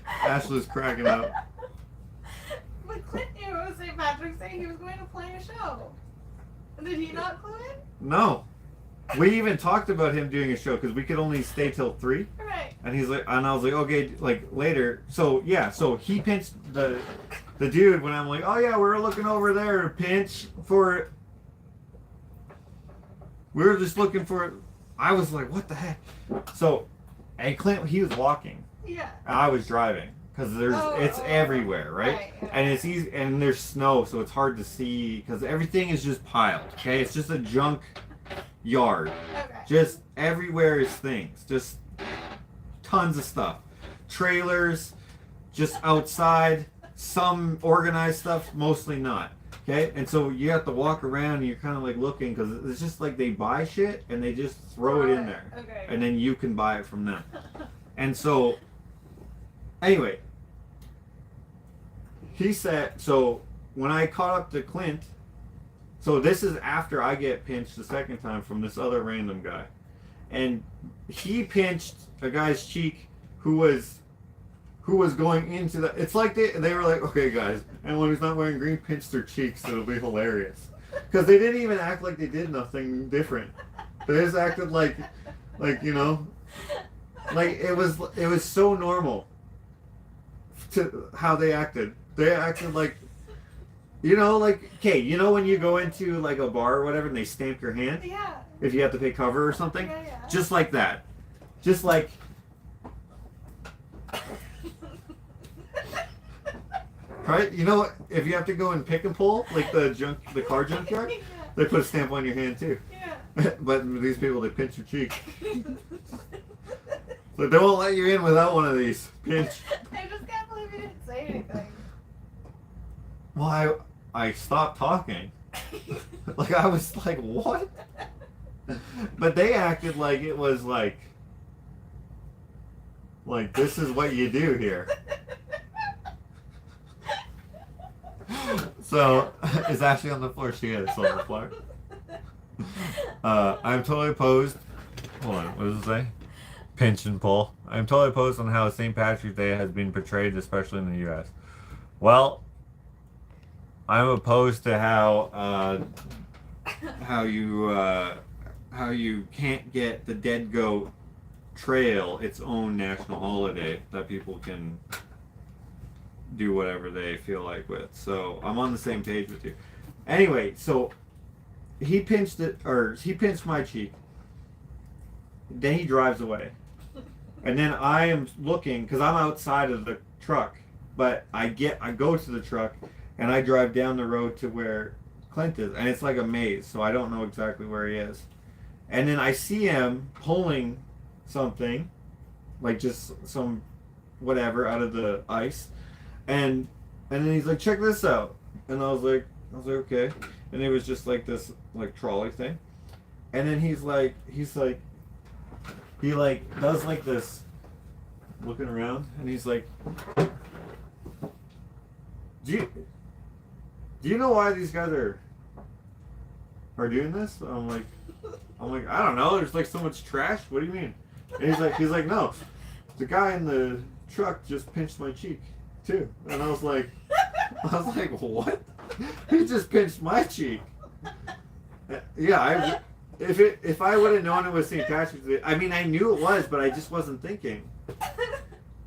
Ashley's cracking up. But Clint knew it was St. Patrick's Day. He was going to play a show. Did he not clue in? No. We even talked about him doing a show because we could only stay till 3. Right. And he's like, and I was like, okay, like later. So yeah, so he pinched the dude when I'm like, oh yeah, we're looking over there, pinch for. We were just looking for. I was like, what the heck? So, and Clint, he was walking. Yeah. I was driving because it's everywhere, right? Yeah. And it's easy, and there's snow, so it's hard to see because everything is just piled. Okay, it's just a junk yard. Okay. Just everywhere is things. Just tons of stuff. Trailers, just outside. Some organized stuff, mostly not. Okay, and so you have to walk around and you're kind of like looking because it's just like they buy shit and they just throw it in there. Okay. And then you can buy it from them. And so, anyway, he said, so when I caught up to Clint, so this is after I get pinched the second time from this other random guy. And he pinched a guy's cheek who was going into the, it's like they were like, okay guys, anyone who's not wearing green, pinch their cheeks, it'll be hilarious. Because they didn't even act like they did nothing different. They just acted like, you know, like it was so normal to how they acted. They acted like, you know, like, okay, you know when you go into like a bar or whatever and they stamp your hand? Yeah. If you have to pay cover or something? Yeah. Just like that. Just like, right? You know what? If you have to go and pick and pull, like the car junkyard, Yeah. they put a stamp on your hand too. Yeah. But these people, they pinch your cheek. So they won't let you in without one of these. Pinch. I just can't believe you didn't say anything. Well, I stopped talking. Like I was like, what? But they acted like it was like this is what you do here. So, is Ashley on the floor? She is on the floor. I'm totally opposed. Hold on, what does it say? Pinch and pull. I'm totally opposed on how St. Patrick's Day has been portrayed, especially in the U.S. Well, I'm opposed to how you can't get the Dead Goat Trail its own national holiday that people can do whatever they feel like with. So I'm on the same page with you. Anyway, so he pinched my cheek. Then he drives away. And then I am looking because I'm outside of the truck, but I go to the truck and I drive down the road to where Clint is, and it's like a maze, so I don't know exactly where he is. And then I see him pulling something, like just some whatever out of the ice, and then he's like, check this out, and I was like okay, and it was just like this like trolley thing, and then he does like this, looking around, and he's like, do you know why these guys are doing this? I'm like, I don't know. There's like so much trash. What do you mean? And he's like, no, the guy in the truck just pinched my cheek too. And I was like, what? He just pinched my cheek. Yeah, if I would have known it was St. Patrick's Day, I mean, I knew it was, but I just wasn't thinking.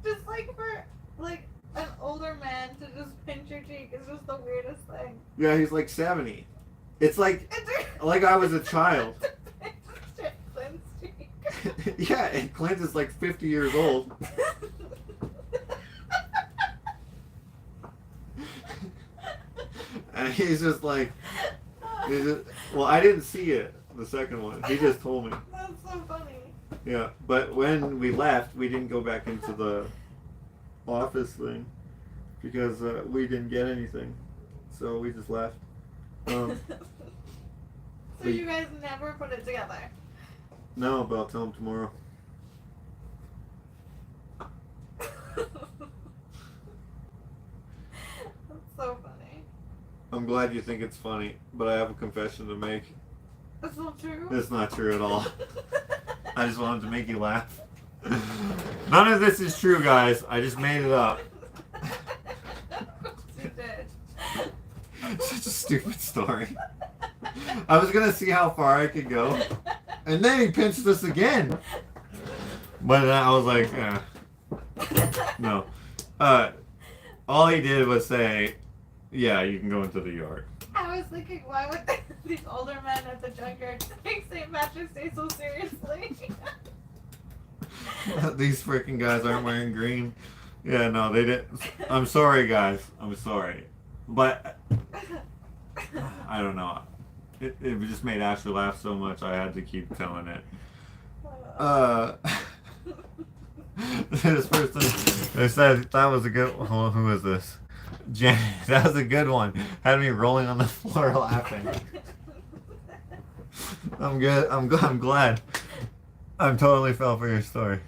Just like for like an older man to just pinch your cheek is just the weirdest thing. Yeah, he's like 70. It's like I was a child. Clint's cheek. Yeah, and Clint is like 50 years old. And he's just like, well, I didn't see it, the second one. He just told me. That's so funny. Yeah, but when we left, we didn't go back into the office thing because we didn't get anything. So we just left. So you guys never put it together? No, but I'll tell him tomorrow. That's so funny. I'm I'm glad you think it's funny, but I have a confession to make. That's not true. It's not true at all. I just wanted to make you laugh. None of this is true, guys. I just made it up. You did. Such a stupid story. I was gonna see how far I could go, and then he pinched us again. But then I was like, no. All he did was say, yeah, you can go into the yard. I was thinking, why would these older men at the junkyard take St. Patrick's Day so seriously? These freaking guys aren't wearing green. Yeah, no, they didn't. I'm sorry, guys. I'm sorry. But, I don't know. It just made Ashley laugh so much I had to keep telling it. This person, they said that was a good one. Who is this? Jen, that was a good one. Had me rolling on the floor laughing. I'm good. I'm glad. I'm totally fell for your story.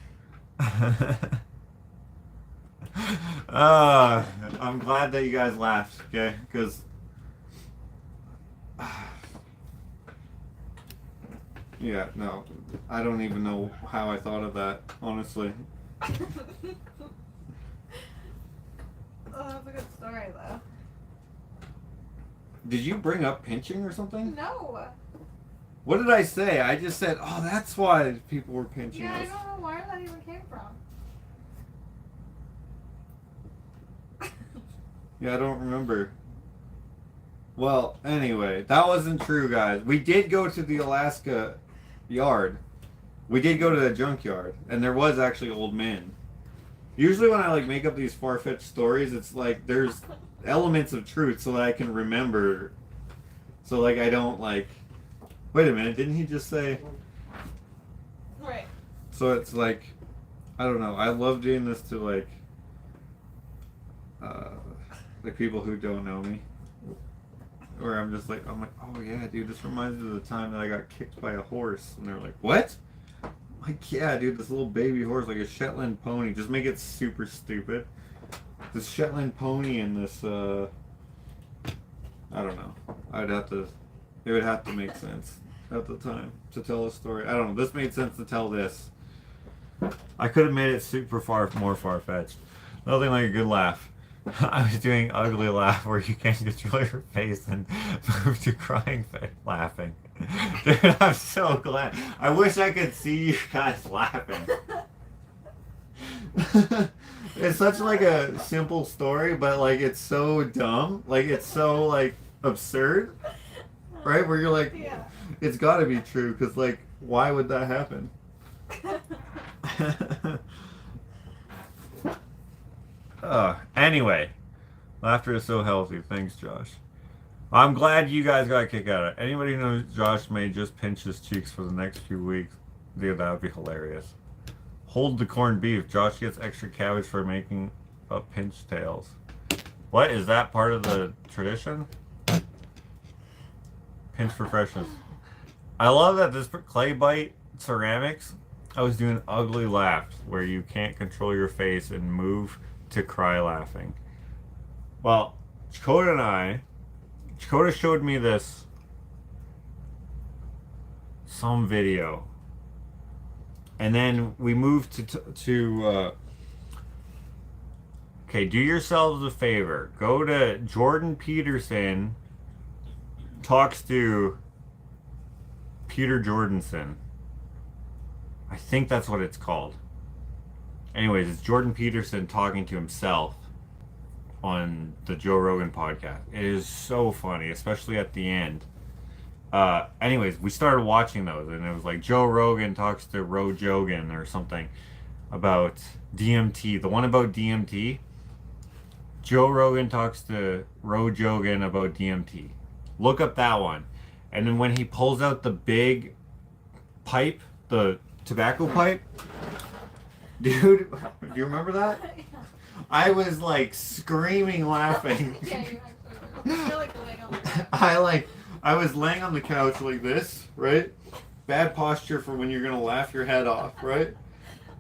I'm glad that you guys laughed, okay? Because yeah, no, I don't even know how I thought of that, honestly. Oh, that's a good story, though. Did you bring up pinching or something? No. What did I say? I just said, oh, that's why people were pinching Yeah, I us. don't know where that even came from. Yeah, I don't remember. Well, anyway, that wasn't true, guys. We did go to the Alaska yard. We did go to the junkyard, and there was actually old men. Usually when I like make up these far-fetched stories, it's like there's elements of truth so that I can remember. So like I don't like, wait a minute, didn't he just say? Right. So it's like, I don't know. I love doing this to like people who don't know me. Where I'm like, oh yeah, dude, this reminds me of the time that I got kicked by a horse. And they're like, what? I'm like, yeah, dude, this little baby horse, like a Shetland pony. Just make it super stupid. This Shetland pony and this, I don't know. It would have to make sense at the time to tell a story. I don't know. This made sense to tell this. I could have made it super more far-fetched. Nothing like a good laugh. I was doing ugly laugh where you can't control your face and move to crying laughing. Dude, I'm so glad. I wish I could see you guys laughing. It's such like a simple story, but like it's so dumb. Like it's so like absurd. Right? Where you're like, Yeah. It's gotta be true, because like, why would that happen? Anyway, laughter is so healthy. Thanks, Josh. I'm glad you guys got a kick out of it. Anybody who knows Josh may just pinch his cheeks for the next few weeks. Dude, that would be hilarious. Hold the corned beef. Josh gets extra cabbage for making up pinch tails. What? Is that part of the tradition? Pinch for freshness. I love that this clay bite ceramics, I was doing ugly laughs where you can't control your face and move to cry laughing. Well, Chakota showed me some video, and then we moved to okay, do yourselves a favor, go to Jordan Peterson talks to Peter Jordanson. I think that's what it's called. Anyways, it's Jordan Peterson talking to himself on the Joe Rogan podcast. It is so funny, especially at the end. Anyways, we started watching those, and it was like Joe Rogan talks to Ro Jogan or something about DMT. The one about DMT, Joe Rogan talks to Ro Jogan about DMT. Look up that one. And then when he pulls out the big pipe, the tobacco pipe, dude, do you remember that? Yeah. I was like screaming laughing. Yeah, you actually. You're like laying on the ground. I was laying on the couch like this, right? Bad posture for when you're gonna laugh your head off, right?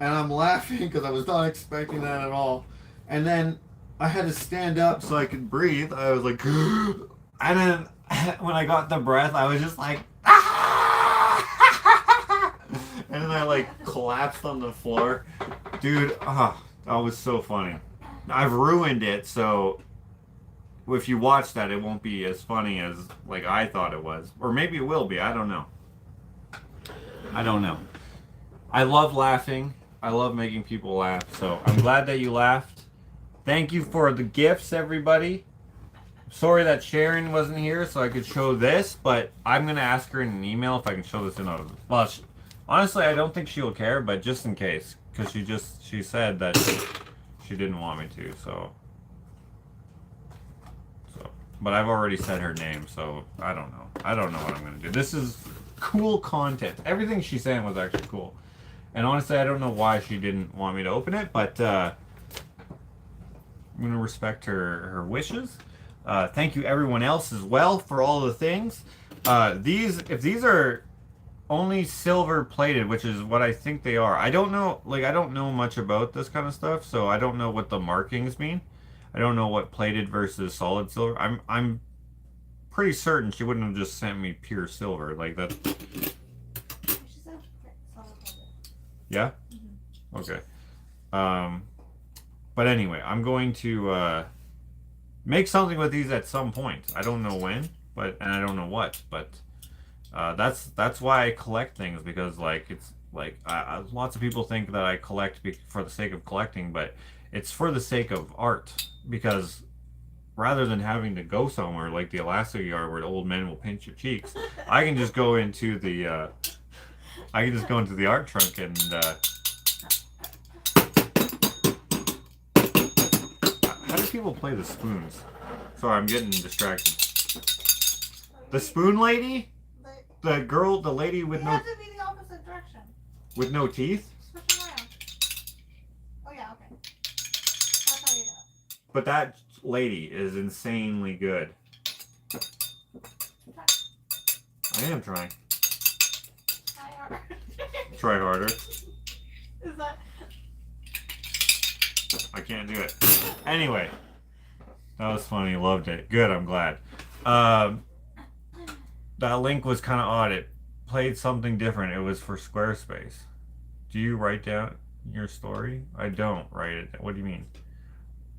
And I'm laughing because I was not expecting that at all. And then I had to stand up so I could breathe. I was like, And then when I got the breath, I was just like, ah! And then I like collapsed on the floor. Dude, that was so funny. I've ruined it, so if you watch that, it won't be as funny as like I thought it was. Or maybe it will be. I don't know. I don't know. I love laughing. I love making people laugh. So I'm glad that you laughed. Thank you for the gifts, everybody. Sorry that Sharon wasn't here so I could show this, but I'm going to ask her in an email if I can show this in a... Well, honestly, I don't think she'll care, but just in case. Because she said that she didn't want me to, so... But I've already said her name, so I don't know. I don't know what I'm going to do. This is cool content. Everything she's saying was actually cool. And honestly, I don't know why she didn't want me to open it, but I'm going to respect her wishes. Thank you everyone else as well for all the things. If these are only silver plated, which is what I think they are. I don't know, I don't know much about this kind of stuff, so I don't know what the markings mean. I don't know what plated versus solid silver. I'm pretty certain she wouldn't have just sent me pure silver like that. She said solid plated. Yeah? Mm-hmm. Okay. But anyway, I'm going to make something with these at some point. I don't know when, and I don't know what, but that's why I collect things, because it's lots of people think that I collect for the sake of collecting, but it's for the sake of art, because rather than having to go somewhere like the Alaska yard where the old men will pinch your cheeks, I can just go into the art trunk and how do people play the spoons? Sorry, I'm getting distracted. The spoon lady? The lady with no... You have to be the opposite direction. With no teeth? Switch them around. Oh yeah, okay. That's how you do it. But that lady is insanely good. I am trying. Try harder. Try harder. Is that... I can't do it. Anyway. That was funny. Loved it. Good, I'm glad. That link was kind of odd. It played something different. It was for Squarespace. Do you write down your story? I don't write it. What do you mean?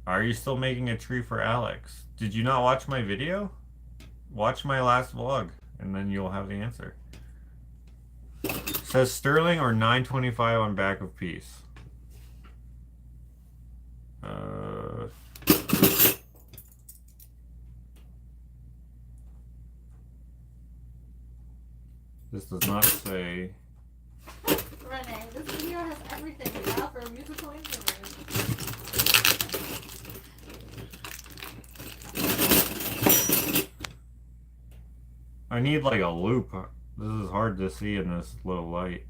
Are you still making a tree for Alex? Did you not watch my video? Watch my last vlog, and then you'll have the answer. It says sterling or 925 on back of piece. This does not say. Renee, this video has everything now for a musical interlude. I need like a loop. This is hard to see in this low light.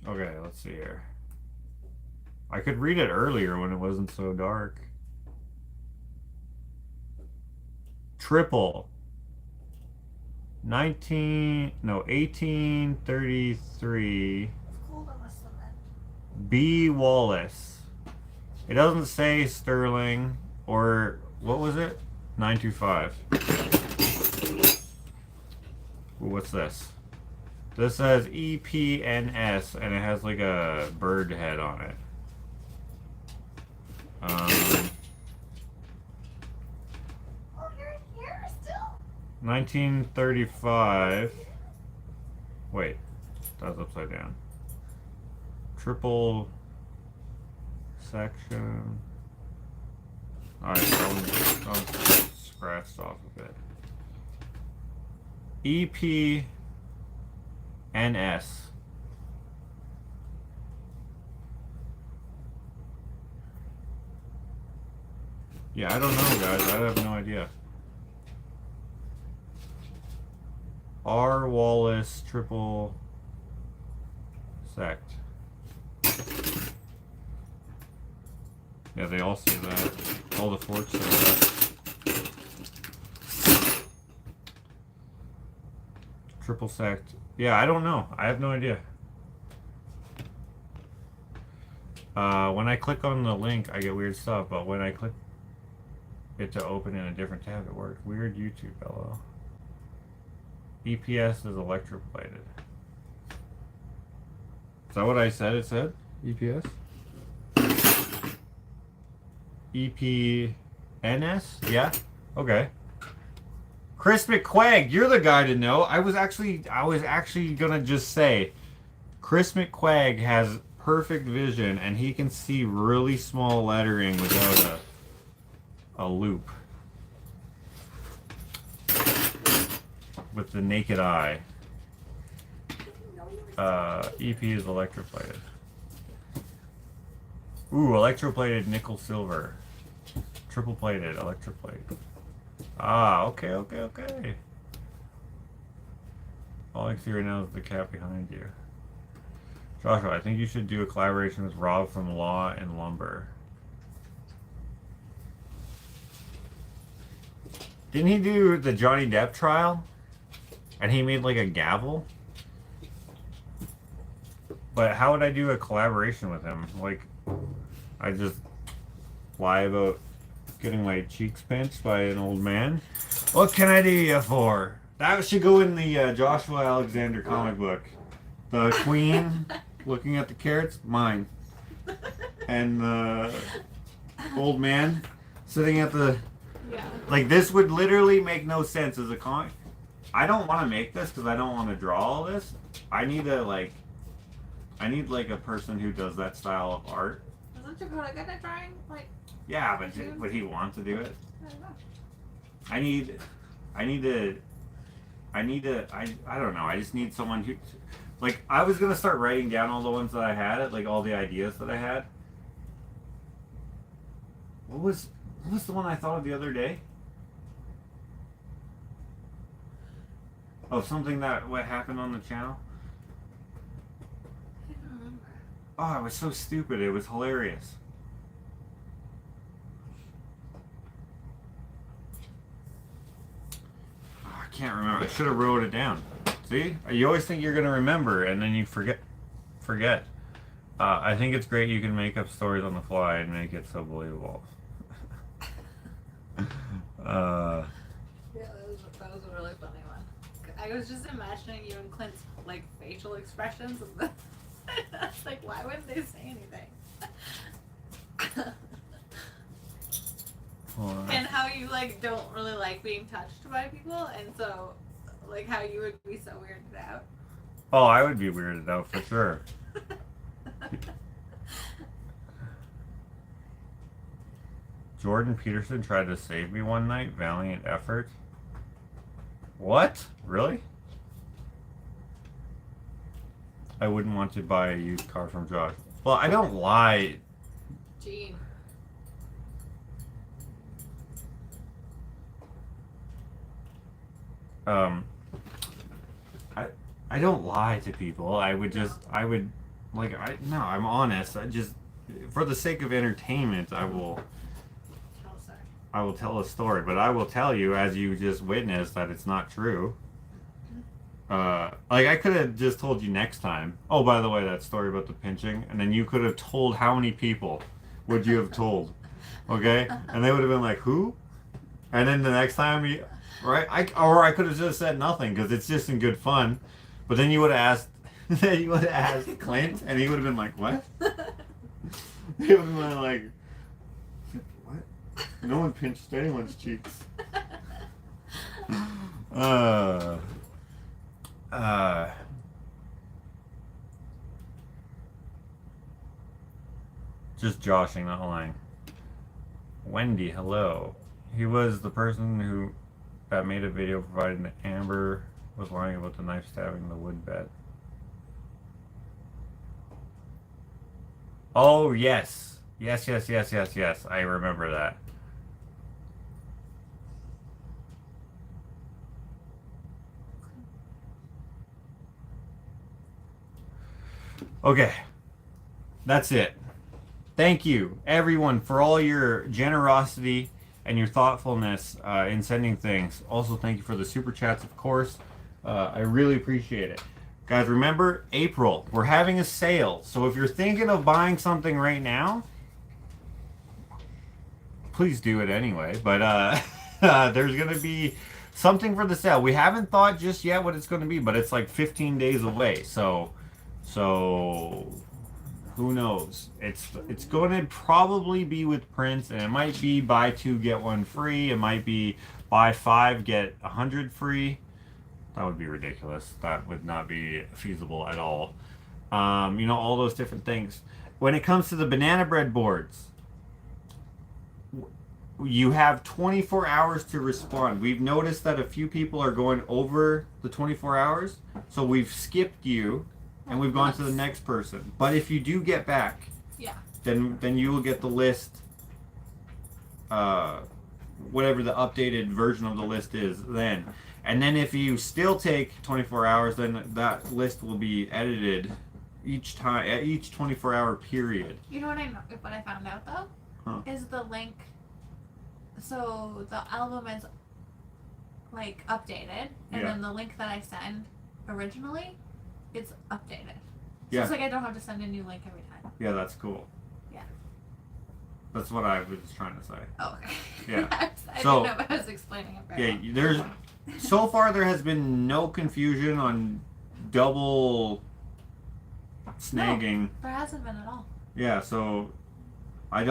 Okay, let's see here. I could read it earlier when it wasn't so dark. Triple. 1833. It's cold on the cement. B. Wallace. It doesn't say sterling or what was it? 925. Ooh, what's this? This says EPNS and it has like a bird head on it. Oh, you're here still? 1935. Wait, that's upside down. Triple section. Alright, that one's scratched off a bit. EPNS. Yeah, I don't know, guys. I have no idea. R. Wallace triple sect. Yeah, they all say that. All the forks say that. Triple sect. Yeah, I don't know. I have no idea. When I click on the link, I get weird stuff, but when I click... it to open in a different tab. It worked. Weird YouTube, LO. EPS is electroplated. Is that what I said it said? EPS? EPNS? Yeah? Okay. Chris McQuagg, you're the guy to know. I was actually gonna just say Chris McQuagg has perfect vision and he can see really small lettering without a loop. With the naked eye. EP is electroplated. Ooh, electroplated nickel silver. Triple plated electroplate. Ah, okay. All I see right now is the cat behind you. Joshua, I think you should do a collaboration with Rob from Law and Lumber. Didn't he do the Johnny Depp trial? And he made like a gavel? But how would I do a collaboration with him? Like, I just lie about getting my cheeks pinched by an old man? What can I do you for? That should go in the Joshua Alexander comic book. The queen looking at the carrots, mine. And the old man sitting at the... Yeah. Like, this would literally make no sense as a comic. I don't want to make this because I don't want to draw all this. I need a, like... I need, like, a person who does that style of art. Isn't Dakota good at drawing? Like, Yeah, but would he want to do it? I don't know. I don't know. I just need someone who, like, I was gonna start writing down all the ones that I had, like all the ideas that I had. What was the one I thought of the other day? Oh, something what happened on the channel? I don't remember. Oh, it was so stupid. It was hilarious. Oh, I can't remember. I should have wrote it down. See? You always think you're going to remember, and then you forget. I think it's great you can make up stories on the fly and make it so believable. Yeah, that was a really funny one. I was just imagining you and Clint's like facial expressions, and I was like, why wouldn't they say anything? And how you like don't really like being touched by people, and so like how you would be so weirded out. Oh, I would be weirded out for sure. Jordan Peterson tried to save me one night. Valiant effort. What? Really? I wouldn't want to buy a used car from Josh. Well, I don't lie. Gene. I don't lie to people. I'm honest. I just, for the sake of entertainment, I will tell a story, but I will tell you, as you just witnessed, that it's not true. Like, I could have just told you next time, oh, by the way, that story about the pinching, and then you could have told how many people would you have told, okay? And they would have been like, who? And then the next time, right? I could have just said nothing, because it's just in good fun, but then you would have asked, Clint, and he would have been like, what? He would have been like, no one pinched anyone's cheeks. Just joshing, not lying. Wendy, hello. He was the person that made a video providing that Amber was lying about the knife stabbing the wood bed. Oh, yes. Yes. I remember that. Okay. That's it. Thank you, everyone, for all your generosity and your thoughtfulness in sending things. Also, thank you for the super chats, of course. I really appreciate it. Guys, remember, April, we're having a sale. So if you're thinking of buying something right now, please do it anyway. But there's gonna be something for the sale. We haven't thought just yet what it's gonna be, but it's like 15 days away. So who knows? It's going to probably be with Prince, and it might be buy 2 get 1 free. It might be buy 5 get 100 free. That would be ridiculous. That would not be feasible at all. You know, all those different things. When it comes to the banana bread boards, you have 24 hours to respond. We've noticed that a few people are going over the 24 hours, so we've skipped you, and we've gone to the next person. But if you do get back, yeah, then you will get the list, whatever the updated version of the list is then. And then if you still take 24 hours, then that list will be edited each time, at each 24-hour period. You know what I found out though? Huh. Is the link. So the album is like updated, and Yeah. then the link that I send originally, it's updated. So Yeah. it's like I don't have to send a new link every time. Yeah, that's cool. Yeah. That's what I was trying to say. Oh, okay. Yeah. I So- didn't know if I was explaining it very Yeah, there's so far there has been no confusion on double snagging. There hasn't been at all. Yeah, so I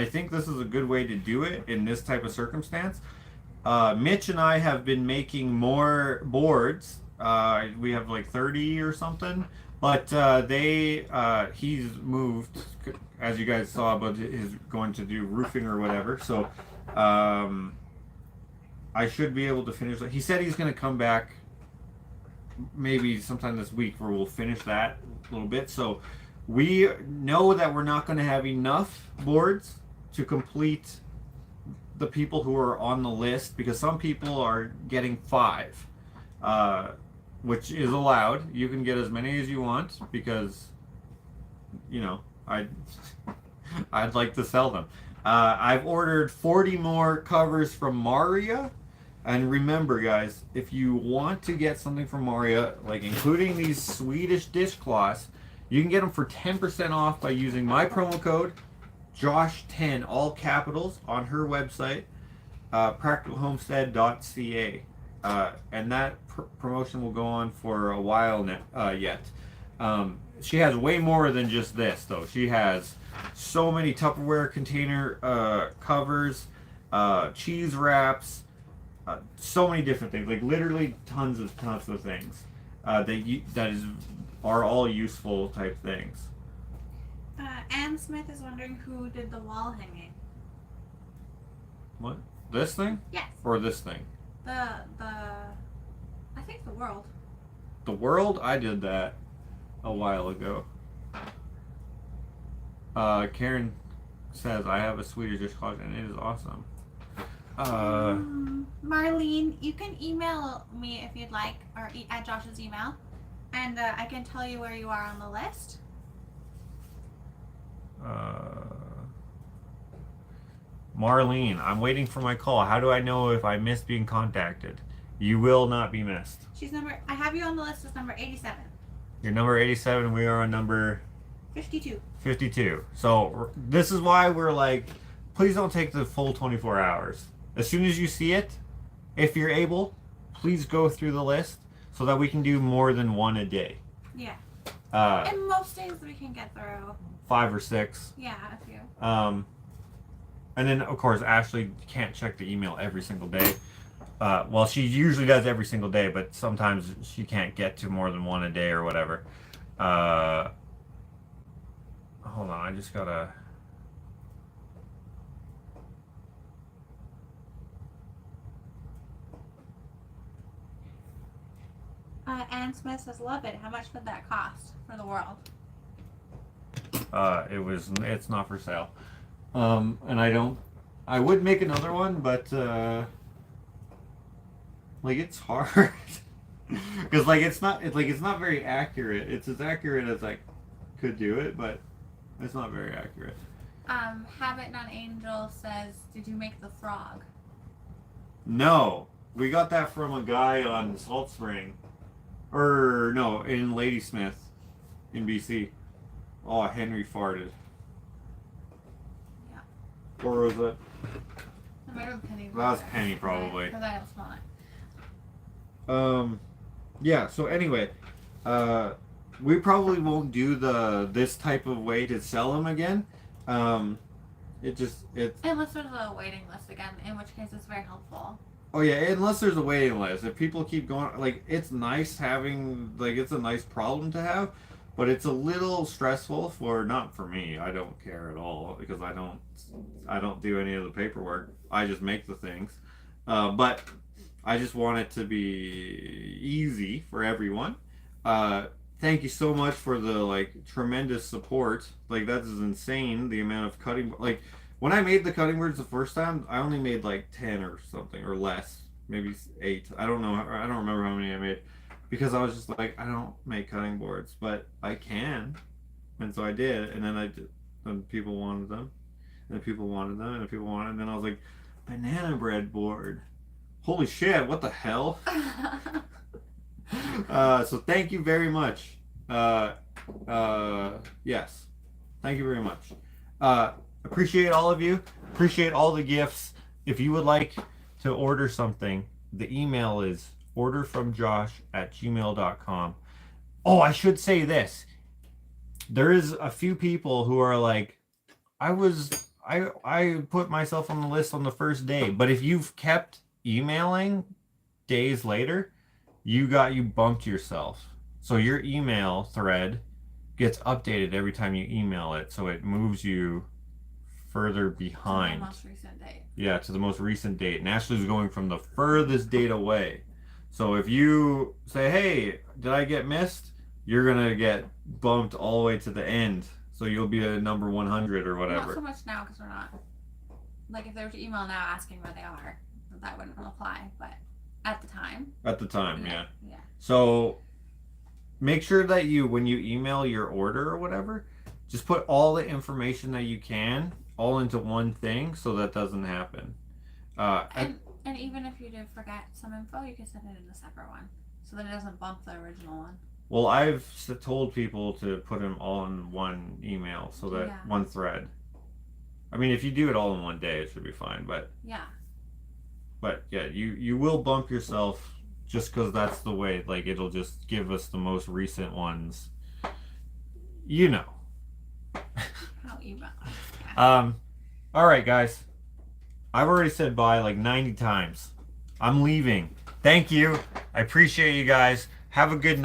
think this is a good way to do it in this type of circumstance. Mitch and I have been making more boards. We have like 30 or something, but he's moved, as you guys saw, but is going to do roofing or whatever. So I should be able to finish that. He said he's going to come back maybe sometime this week where we'll finish that a little bit. So we know that we're not going to have enough boards to complete the people who are on the list, because some people are getting 5, which is allowed. You can get as many as you want because, you know, I'd like to sell them. I've ordered 40 more covers from Maria. And remember, guys, if you want to get something from Maria, like including these Swedish dishcloths, you can get them for 10% off by using my promo code Josh10, all capitals, on her website, practicalhomestead.ca. And that promotion will go on for a while yet. She has way more than just this, though. She has so many Tupperware container covers, cheese wraps, so many different things, like literally tons of things are all useful type things. Ann Smith is wondering who did the wall hanging. What? This thing? Yes. Or this thing? I think the world. The world? I did that a while ago. Karen says I have a Swedish dishcloth and it is awesome. Marlene, you can email me if you'd like, or at Josh's email, and I can tell you where you are on the list. Marlene, I'm waiting for my call. How do I know if I missed being contacted? You will not be missed. I have you on the list as number 87. You're number 87. We are on number 52. 52. So this is why we're like, please don't take the full 24 hours. As soon as you see it, if you're able, please go through the list so that we can do more than one a day. Yeah. And most days we can get through. 5 or 6. Yeah, a few. And then, of course, Ashley can't check the email every single day. Well, she usually does every single day, but sometimes she can't get to more than one a day or whatever. Hold on, I just gotta... Ann Smith says, love it. How much would that cost for the world? It's not for sale. And I would make another one, but, like, it's hard. Because, like, it's not very accurate. It's as accurate as I could do it, but it's not very accurate. Habit Not Angel says, did you make the frog? No. We got that from a guy on Salt Spring. Or, no, in Ladysmith in BC. Oh, Henry farted. Yeah. Or was it? It might have been Penny. That was Penny, probably. Because I don't smell it. Yeah, so anyway, we probably won't do this type of way to sell them again. It's Unless there's a waiting list again, in which case it's very helpful. oh yeah, unless there's a waiting list. If people keep going, like, it's nice having, like, it's a nice problem to have, but it's a little stressful not for me. I don't care at all because I don't do any of the paperwork. I just make the things. But I just want it to be easy for everyone. Thank you so much for the, like, tremendous support. Like, that is insane, the amount of cutting. Like, when I made the cutting boards the first time, I only made like 10 or something, or less, maybe 8. I don't know. I don't remember how many I made, because I was just like, I don't make cutting boards, but I can, and so I did. And then and people wanted them, and then people wanted them, and then people wanted them, and then I was like, banana bread board. Holy shit! What the hell? So thank you very much. Yes, thank you very much. Appreciate all of you. Appreciate all the gifts. If you would like to order something, the email is orderfromjosh@gmail.com. Oh, I should say this. There is a few people who are like, I put myself on the list on the first day, but if you've kept emailing days later, you bumped yourself. So your email thread gets updated every time you email it, so it moves you further behind. To the most recent date. Yeah, to the most recent date. And Ashley's going from the furthest date away. So if you say, hey, did I get missed? You're going to get bumped all the way to the end. So you'll be at number 100 or whatever. Not so much now, because we're not. Like, if they were to email now asking where they are, that wouldn't apply. But at the time. At the time, yeah. Yeah. So make sure that when you email your order or whatever, just put all the information that you can all into one thing, so that doesn't happen. And even if you do forget some info, you can send it in a separate one, so that it doesn't bump the original one. Well, I've told people to put them all in one email, so that one thread. I mean, if you do it all in one day, it should be fine. But yeah, you will bump yourself just because that's the way. Like, it'll just give us the most recent ones. You know. I'll email. All right, guys. I've already said bye like 90 times. I'm leaving. Thank you. I appreciate you guys. Have a good night.